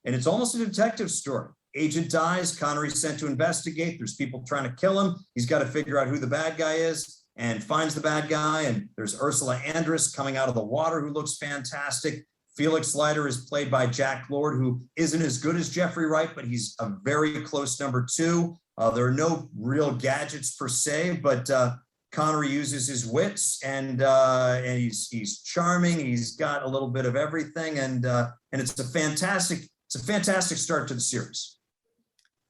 and it's almost a detective story. Agent dies, Connery's sent to investigate. There's people trying to kill him. He's got to figure out who the bad guy is and finds the bad guy. And there's Ursula Andress coming out of the water who looks fantastic. Felix Leiter is played by Jack Lord, who isn't as good as Jeffrey Wright, but he's a very close number 2. There are no real gadgets per se, but Connery uses his wits, and he's charming. He's got a little bit of everything, and it's a fantastic start to the series.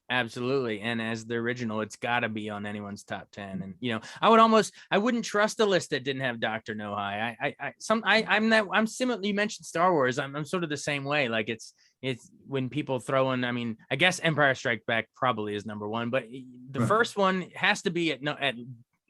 Absolutely. And as the original, it's got to be on anyone's top 10. And, I wouldn't trust a list that didn't have Dr. No-Hi. I'm similar. You mentioned Star Wars. I'm sort of the same way. Like it's when people throw in, I mean, I guess Empire Strikes Back probably is number 1, but the first one has to be at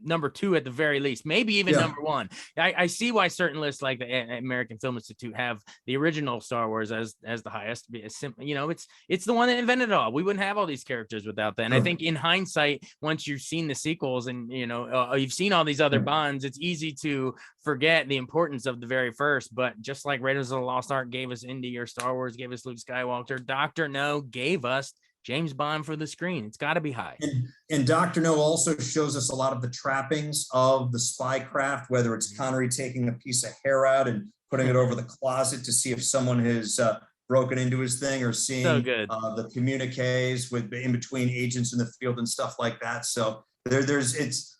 number 2 at the very least, maybe even number 1. I see why certain lists like the American Film Institute have the original Star Wars as the highest. It's the one that invented it all. We wouldn't have all these characters without that. And I think in hindsight, once you've seen the sequels and you've seen all these other Bonds, it's easy to forget the importance of the very first. But just like Raiders of the Lost Ark gave us Indy, or Star Wars gave us Luke Skywalker, Dr. No gave us James Bond for the screen. It's got to be high. And Dr. No also shows us a lot of the trappings of the spy craft, whether it's Connery taking a piece of hair out and putting it over the closet to see if someone has broken into his thing, or seeing the communiques in between agents in the field and stuff like that. So it's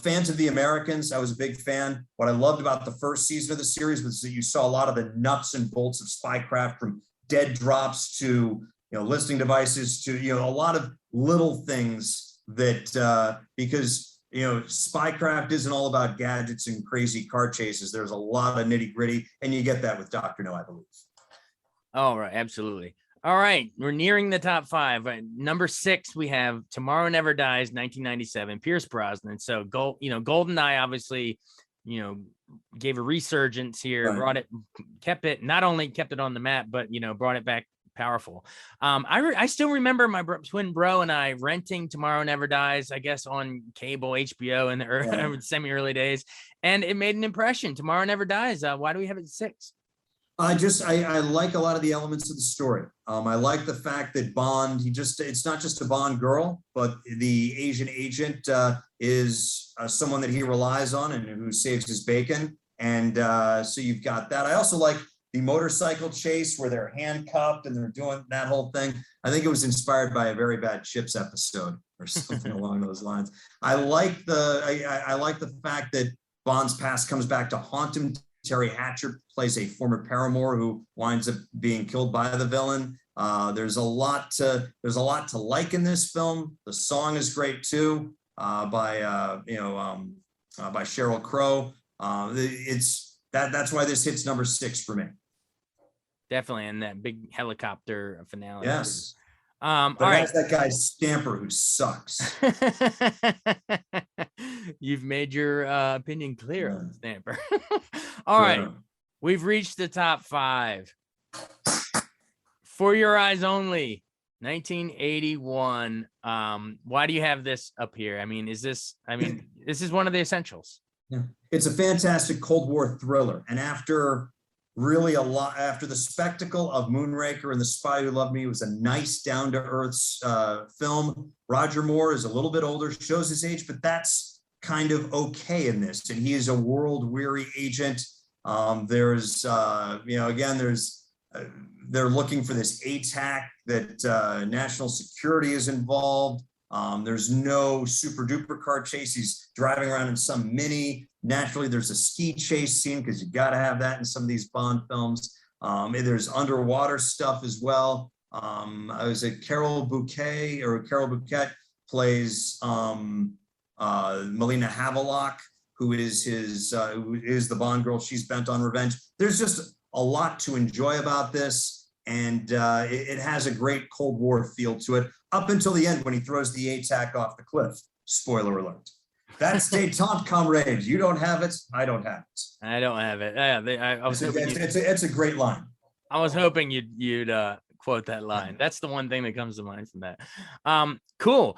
fans of the Americans. I was a big fan. What I loved about the first season of the series was that you saw a lot of the nuts and bolts of spycraft, from dead drops to listing devices to, a lot of little things that, because, spycraft isn't all about gadgets and crazy car chases. There's a lot of nitty gritty, and you get that with Dr. No, I believe. All right. Absolutely. All right. We're nearing the top 5. Number 6, we have Tomorrow Never Dies, 1997, Pierce Brosnan. So GoldenEye obviously, gave a resurgence here, kept it on the map, but, brought it back powerful. I still remember my twin bro and I renting Tomorrow Never Dies, I guess on cable HBO in the semi-early days, and it made an impression. Tomorrow Never Dies. Why do we have it at 6? I like a lot of the elements of the story. I like the fact that Bond, it's not just a Bond girl, but the Asian agent is someone that he relies on and who saves his bacon. And so you've got that. I also like the motorcycle chase where they're handcuffed and they're doing that whole thing. I think it was inspired by a Very Bad Chips episode or something along those lines. I like the fact that Bond's past comes back to haunt him. Terry Hatcher plays a former paramour who winds up being killed by the villain. There's a lot to like in this film. The song is great too, by Sheryl Crow. That's why this hits number 6 for me. Definitely, and that big helicopter finale. Yes. All right. That guy Stamper who sucks. You've made your opinion clear on Stamper. All right. We've reached the top 5. For Your Eyes Only, 1981. Why do you have this up here? This is one of the essentials. Yeah. It's a fantastic Cold War thriller. And after the spectacle of Moonraker and The Spy Who Loved Me, it was a nice down-to-earth film. Roger Moore is a little bit older, shows his age, but that's kind of okay in this. And he is a world-weary agent. They're looking for this ATAC that national security is involved. There's no super duper car chase. He's driving around in some Mini. Naturally, there's a ski chase scene because you got to have that in some of these Bond films. There's underwater stuff as well. Carol Bouquet plays Melina Havelock, who is the Bond girl. She's bent on revenge. There's just a lot to enjoy about this, and it has a great Cold War feel to it up until the end when he throws the ATAC off the cliff. Spoiler alert. That's détente, comrades. You don't have it. I don't have it. I don't have it. Yeah, it's a great line. I was hoping you'd quote that line. That's the one thing that comes to mind from that. Cool.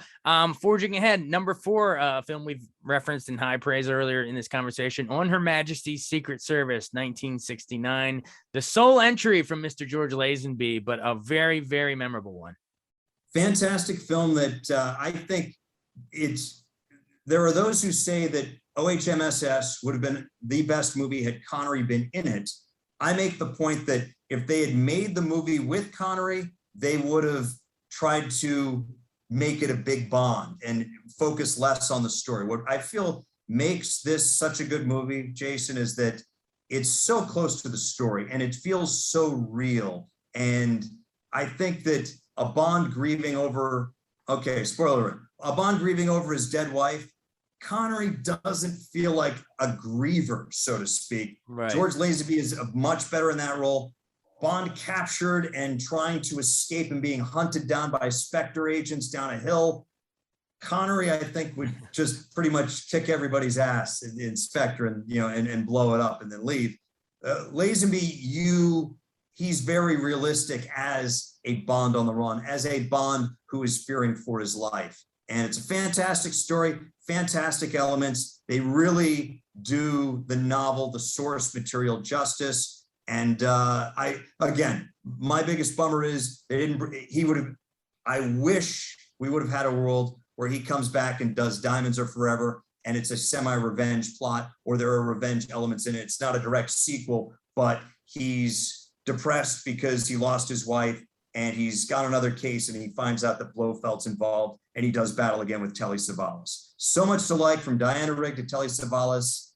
Forging ahead, number 4, film we've referenced in high praise earlier in this conversation, On Her Majesty's Secret Service, 1969. The sole entry from Mr. George Lazenby, but a very, very memorable one. Fantastic film that I think there are those who say that OHMSS would have been the best movie had Connery been in it. I make the point that if they had made the movie with Connery, they would have tried to make it a big Bond and focus less on the story. What I feel makes this such a good movie, Jason, is that it's so close to the story and it feels so real. And I think that a Bond grieving over, okay, spoiler alert, a Bond grieving over his dead wife, Connery doesn't feel like a griever, so to speak. Right. George Lazenby is much better in that role. Bond captured and trying to escape and being hunted down by Spectre agents down a hill. Connery, I think, would just pretty much kick everybody's ass in Spectre and and blow it up and then leave. Lazenby, he's very realistic as a Bond on the run, as a Bond who is fearing for his life. And it's a fantastic story, fantastic elements. They really do the novel, the source material justice. And my biggest bummer is I wish we would have had a world where he comes back and does Diamonds Are Forever, and it's a semi-revenge plot, or there are revenge elements in it. It's not a direct sequel, but he's depressed because he lost his wife, and he's got another case, and he finds out that Blofeld's involved, and he does battle again with Telly Savalas. So much to like, from Diana Rigg to Telly Savalas,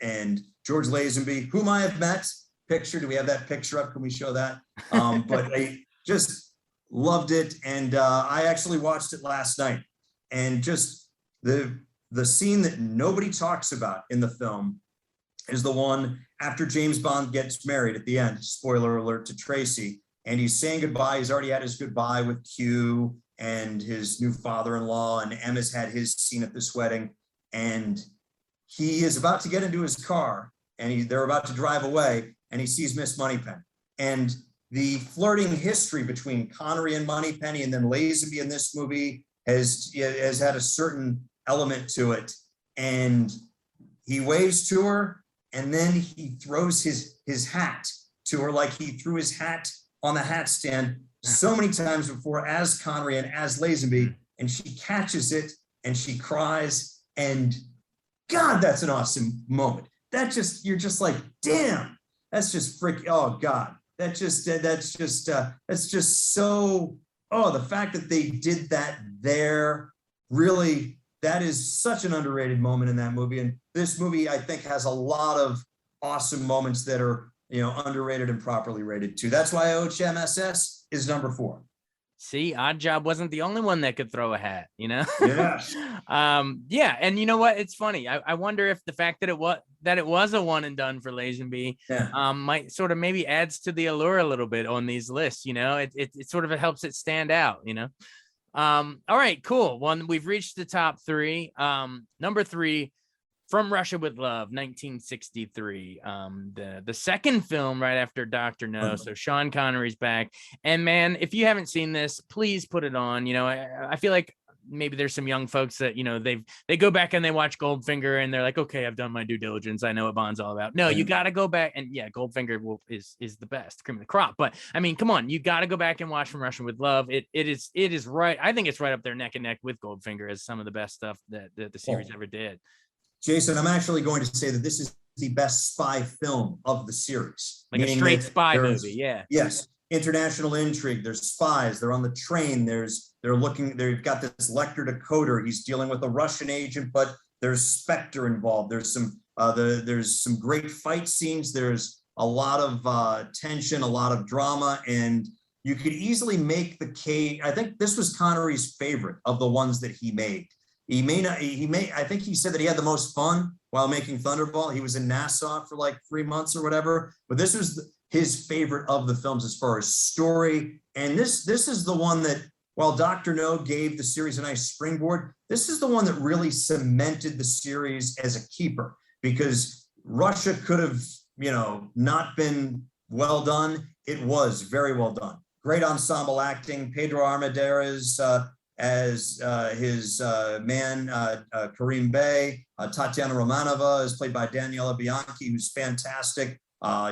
and George Lazenby, whom I have met. Picture, do we have that picture up? Can we show that? But I just loved it, and I actually watched it last night, and just the scene that nobody talks about in the film is the one after James Bond gets married at the end, spoiler alert, to Tracy, and he's saying goodbye. He's already had his goodbye with Q and his new father-in-law, and Emma's had his scene at this wedding, and he is about to get into his car, and they're about to drive away, and he sees Miss Moneypenny. And the flirting history between Connery and Moneypenny, and then Lazenby in this movie has had a certain element to it. And he waves to her, and then he throws his hat to her, like he threw his hat on the hat stand so many times before as Connery and as Lazenby, and she catches it and she cries, and God, that's an awesome moment. You're just like, damn, that's just oh God, that's just so, the fact that they did that there, really, that is such an underrated moment in that movie. And this movie, I think, has a lot of awesome moments that are, underrated and properly rated too. That's why OHMSS is number 4. See, Odd Job wasn't the only one that could throw a hat, Yeah. Yeah. And you know what? It's funny. I wonder if the fact that it was a one and done for Lazenby, might sort of maybe adds to the allure a little bit on these lists. It sort of helps it stand out. All right, cool. We've reached the top 3. Number 3, From Russia with Love, 1963. The second film right after Dr. No. So Sean Connery's back. And man, if you haven't seen this, please put it on. I feel like maybe there's some young folks that, they go back and they watch Goldfinger and they're like, okay, I've done my due diligence. I know what Bond's all about. No, you got to go back. And yeah, Goldfinger is the best, cream of the crop. But I mean, come on, you got to go back and watch From Russia with Love. It is right. I think it's right up there neck and neck with Goldfinger as some of the best stuff that the series ever did. Jason, I'm actually going to say that this is the best spy film of the series. Like a straight spy movie, yeah. Yes, international intrigue. There's spies. They're on the train. They've got this Lecter decoder. He's dealing with a Russian agent, but there's Spectre involved. There's some great fight scenes. There's a lot of tension, a lot of drama, and you could easily make the case. I think this was Connery's favorite of the ones that he made. I think he said that he had the most fun while making Thunderball. He was in Nassau for like 3 months or whatever, but this was his favorite of the films as far as story. And this is the one that, while Dr. No gave the series a nice springboard, this is the one that really cemented the series as a keeper, because Russia could have, not been well done. It was very well done. great ensemble acting. Pedro Armendáriz as his man, Karim Bey. Tatiana Romanova is played by Daniela Bianchi, who's fantastic.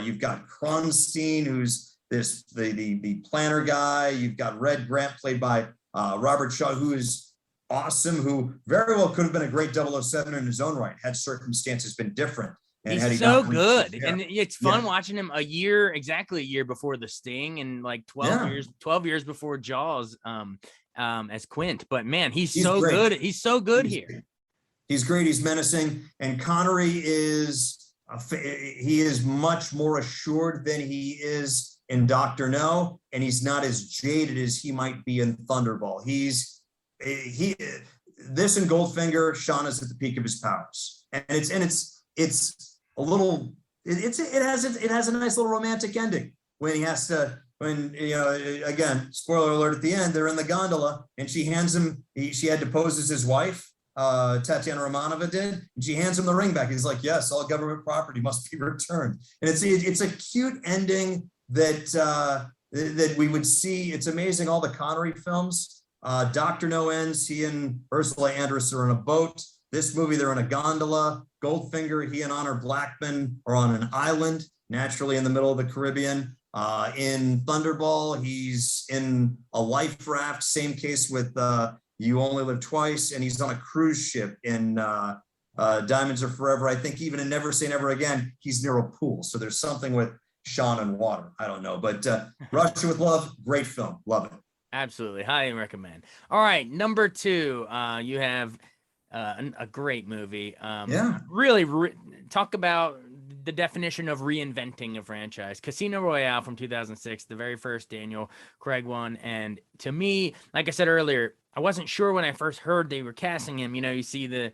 You've got Kronstein, who's the planner guy. You've got Red Grant, played by Robert Shaw, who is awesome, who very well could have been a great 007 in his own right, had circumstances been different. And he's so good. And it's fun watching him exactly a year before The Sting, and like 12 years before Jaws as Quint. But man, he's so great. Good. He's so good here. Great. He's great. He's menacing. And Connery is much more assured than he is in Dr. No, and he's not as jaded as he might be in Thunderball. This and Goldfinger, Sean is at the peak of his powers, and it's a little, it has a nice little romantic ending when he has to, again, spoiler alert, at the end, they're in the gondola and she hands him, she had to pose as his wife, Tatiana Romanova did, and she hands him the ring back. He's like, yes, all government property must be returned. And it's a cute ending that we would see. It's amazing, all the Connery films. Dr. No ends, he and Ursula Andress are in a boat. This movie, they're in a gondola. Goldfinger, he and Honor Blackman are on an island, naturally in the middle of the Caribbean. In Thunderball, he's in a life raft. Same case with You Only Live Twice, and he's on a cruise ship in Diamonds Are Forever. I think even in Never Say Never Again, he's near a pool. So there's something with Sean and water. I don't know, but Russia with Love, great film, love it. Absolutely, highly recommend. All right, number 2, you have a great movie. Really talk about the definition of reinventing a franchise. Casino Royale from 2006, the very first Daniel Craig one. And to me, like I said earlier, I wasn't sure when I first heard they were casting him. You see they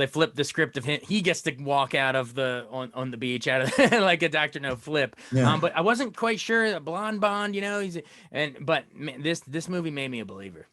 flipped the script of him. He gets to walk out of on the beach out of like a Dr. No flip. Yeah. But I wasn't quite sure. A blonde Bond, but this movie made me a believer.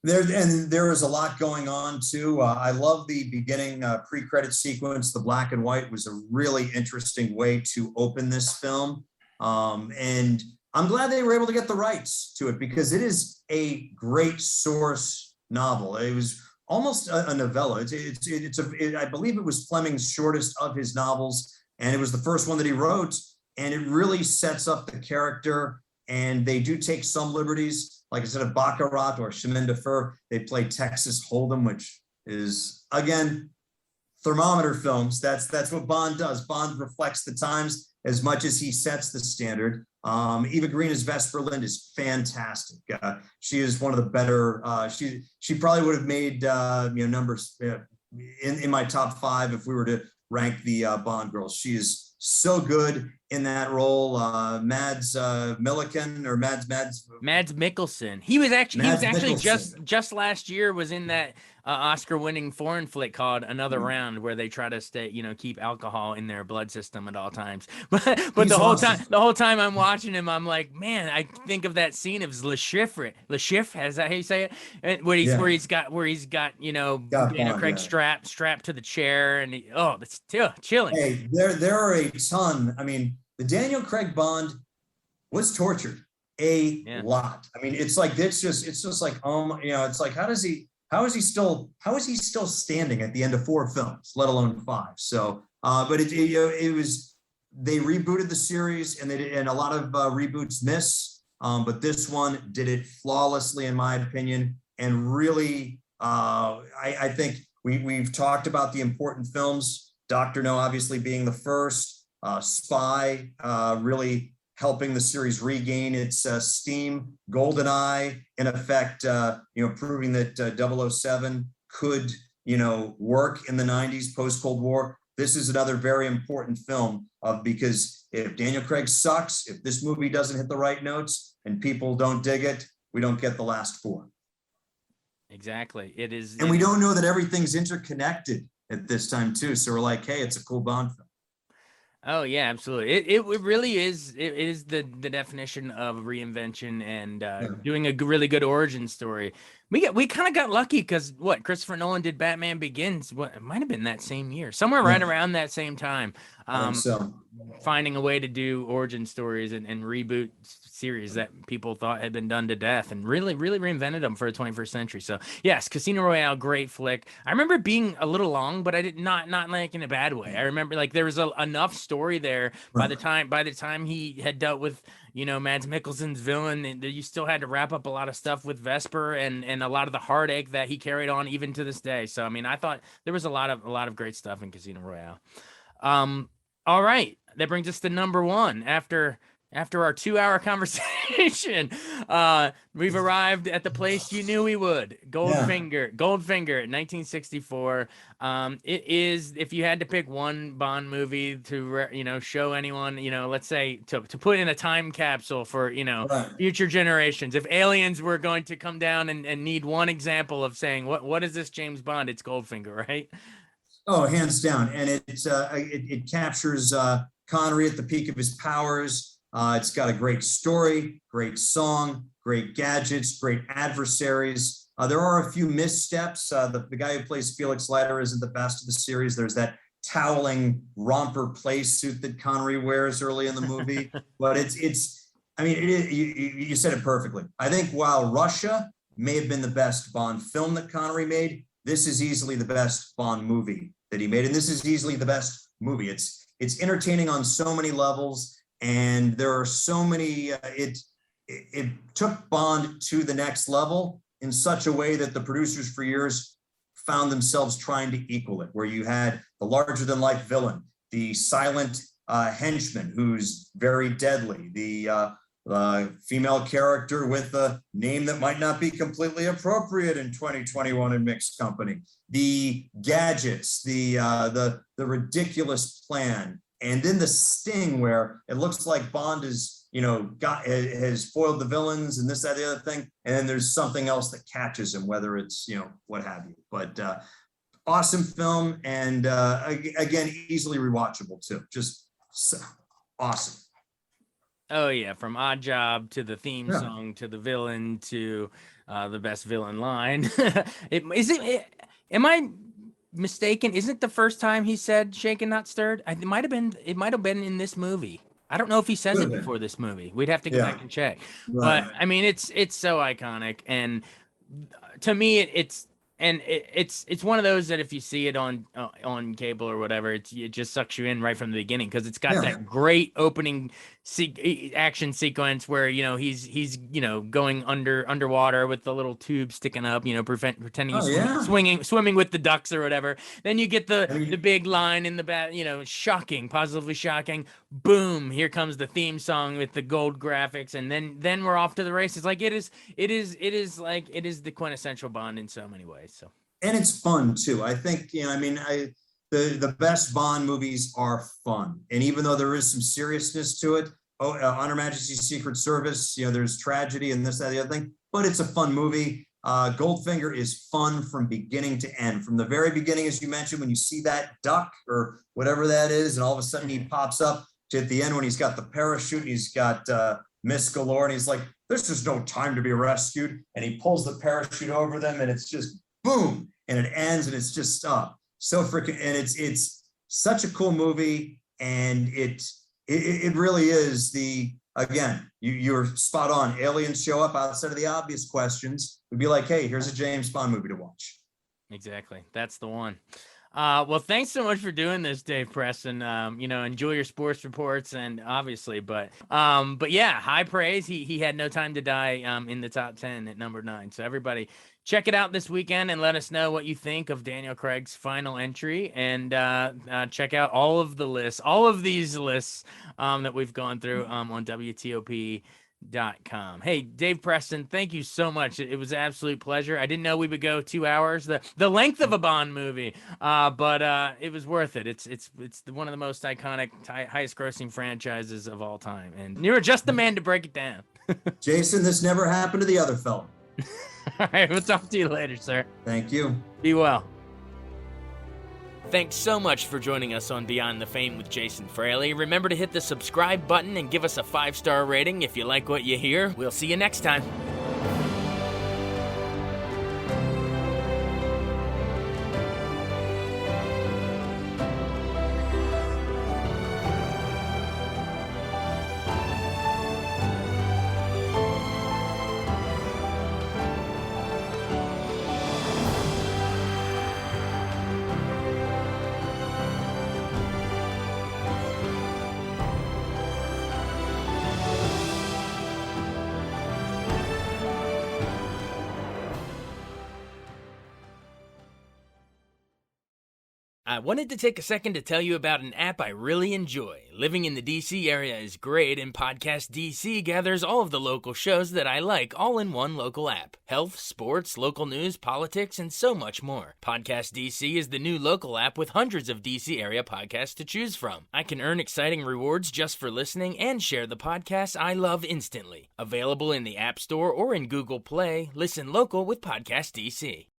There was a lot going on too. I love the beginning pre-credit sequence. The black and white was a really interesting way to open this film. And I'm glad they were able to get the rights to it, because it is a great source novel. It was almost a novella. I believe it was Fleming's shortest of his novels, and it was the first one that he wrote. And it really sets up the character, and they do take some liberties. Like I said, of Baccarat or Chemin de Fer, they play Texas Hold'em, which is, again, thermometer films. That's what Bond does. Bond reflects the times as much as he sets the standard. Eva Green as Vesper Lind is fantastic. She is one of the better. She probably would have made numbers in my top 5 if we were to rank the Bond girls. She is so good in that role. Mads Mikkelsen. He was actually just last year was in that Oscar-winning foreign flick called Another Round, where they try to keep alcohol in their blood system at all times. But the whole time I'm watching him, I'm like, man, I think of that scene of Le Chiffre. Le Chiffre, is that how you say it? And where he's got Daniel Craig strapped to the chair, and it's chilling. Hey, there are a ton. I mean, the Daniel Craig Bond was tortured a lot. I mean, it's just like, it's like, how is he still standing at the end of 4 films, let alone 5? So, but it was, they rebooted the series, and and a lot of reboots miss, but this one did it flawlessly, in my opinion. And really, I think we've talked about the important films, Dr. No obviously being the first, Spy really helping the series regain its steam. GoldenEye, in effect, proving that 007 could, work in the 90s post-Cold War. This is another very important film because if Daniel Craig sucks, if this movie doesn't hit the right notes and people don't dig it, we don't get the last 4. Exactly. It is. And we don't know that everything's interconnected at this time too. So we're like, hey, it's a cool Bond film. Oh yeah, absolutely. It really is. It is the definition of reinvention and doing a really good origin story. We kind of got lucky because Christopher Nolan did Batman Begins. It might have been that same year, somewhere right Yeah, around that same time. I think so. Finding a way to do origin stories and reboot series that people thought had been done to death, and really reinvented them for the 21st century. So yes, Casino Royale, great flick. I remember it being a little long, but I did not like in a bad way. I remember like there was enough story there by the time he had dealt with, Mads Mikkelsen's villain, and you still had to wrap up a lot of stuff with Vesper and a lot of the heartache that he carried on even to this day. So I mean, I thought there was a lot of great stuff in Casino Royale. All right, that brings us to number one. After our 2-hour conversation, we've arrived at the place you knew we would. Goldfinger, 1964. It is, if you had to pick one Bond movie to, show anyone, let's say to put in a time capsule for, Right. future generations. If aliens were going to come down and need one example of saying, what is this James Bond? It's Goldfinger, right? Oh, hands down. And it captures Connery at the peak of his powers. It's got a great story, great song, great gadgets, great adversaries. There are a few missteps. The guy who plays Felix Leiter isn't the best of the series. There's that toweling romper play suit that Connery wears early in the movie. But you said it perfectly. I think while Russia may have been the best Bond film that Connery made, this is easily the best Bond movie that he made. And this is easily the best movie. It's entertaining on so many levels. And there are so many, it took Bond to the next level in such a way that the producers for years found themselves trying to equal it, where you had the larger than life villain, the silent henchman who's very deadly, the female character with a name that might not be completely appropriate in 2021 in mixed company, the gadgets, the ridiculous plan, and then the sting where it looks like Bond is, has foiled the villains and this, that, the other thing, and then there's something else that catches him, whether it's, what have you. But awesome film, and again, easily rewatchable too. Just so awesome. Oh yeah, from Odd Job to the theme song to the villain to the best villain line. Am I mistaken? Isn't it the first time he said "shaken not stirred"? It might have been in this movie. I don't know if he says it before this movie. We'd have to go back and check. Right. But I mean, it's so iconic, and to me, it's one of those that if you see it on cable or whatever, it just sucks you in right from the beginning, because it's got that great opening action sequence where he's going underwater with the little tube sticking up, pretending he's swimming with the ducks or whatever. Then you get the big line in the back, shocking, positively shocking. Boom! Here comes the theme song with the gold graphics, and then we're off to the races. Like it is the quintessential Bond in so many ways. So, and it's fun too. I think the best Bond movies are fun, and even though there is some seriousness to it, On Her Majesty's Secret Service, there's tragedy and this, that, the other thing, but it's a fun movie. Goldfinger is fun from beginning to end. From the very beginning, as you mentioned, when you see that duck or whatever that is, and all of a sudden he pops up, to at the end when he's got the parachute and he's got Miss Galore, and he's like, "This is no time to be rescued," and he pulls the parachute over them, and it's just boom, and it ends, and it's just so freaking, and it's such a cool movie, and it really is again, you're spot on. Aliens show up outside of the obvious questions. We'd be like, hey, here's a James Bond movie to watch. Exactly, that's the one. Well, thanks so much for doing this, Dave Preston. Enjoy your sports reports, and obviously, but yeah, high praise. He had No Time to Die in the top 10 at number 9. So everybody, check it out this weekend and let us know what you think of Daniel Craig's final entry, and check out all of these lists that we've gone through on WTOP.com. Hey, Dave Preston, thank you so much. It was an absolute pleasure. I didn't know we would go 2 hours, the length of a Bond movie, but it was worth it. It's one of the most iconic, highest grossing franchises of all time, and you're just the man to break it down. Jason, this never happened to the other fella. All right, we'll talk to you later, sir. Thank you. Be well. Thanks so much for joining us on Beyond the Fame with Jason Fraley. Remember to hit the subscribe button and give us a 5-star rating if you like what you hear. We'll see you next time. I wanted to take a second to tell you about an app I really enjoy. Living in the DC area is great, and Podcast DC gathers all of the local shows that I like all in one local app. Health, sports, local news, politics, and so much more. Podcast DC is the new local app with hundreds of DC area podcasts to choose from. I can earn exciting rewards just for listening and share the podcasts I love instantly. Available in the App Store or in Google Play, listen local with Podcast DC.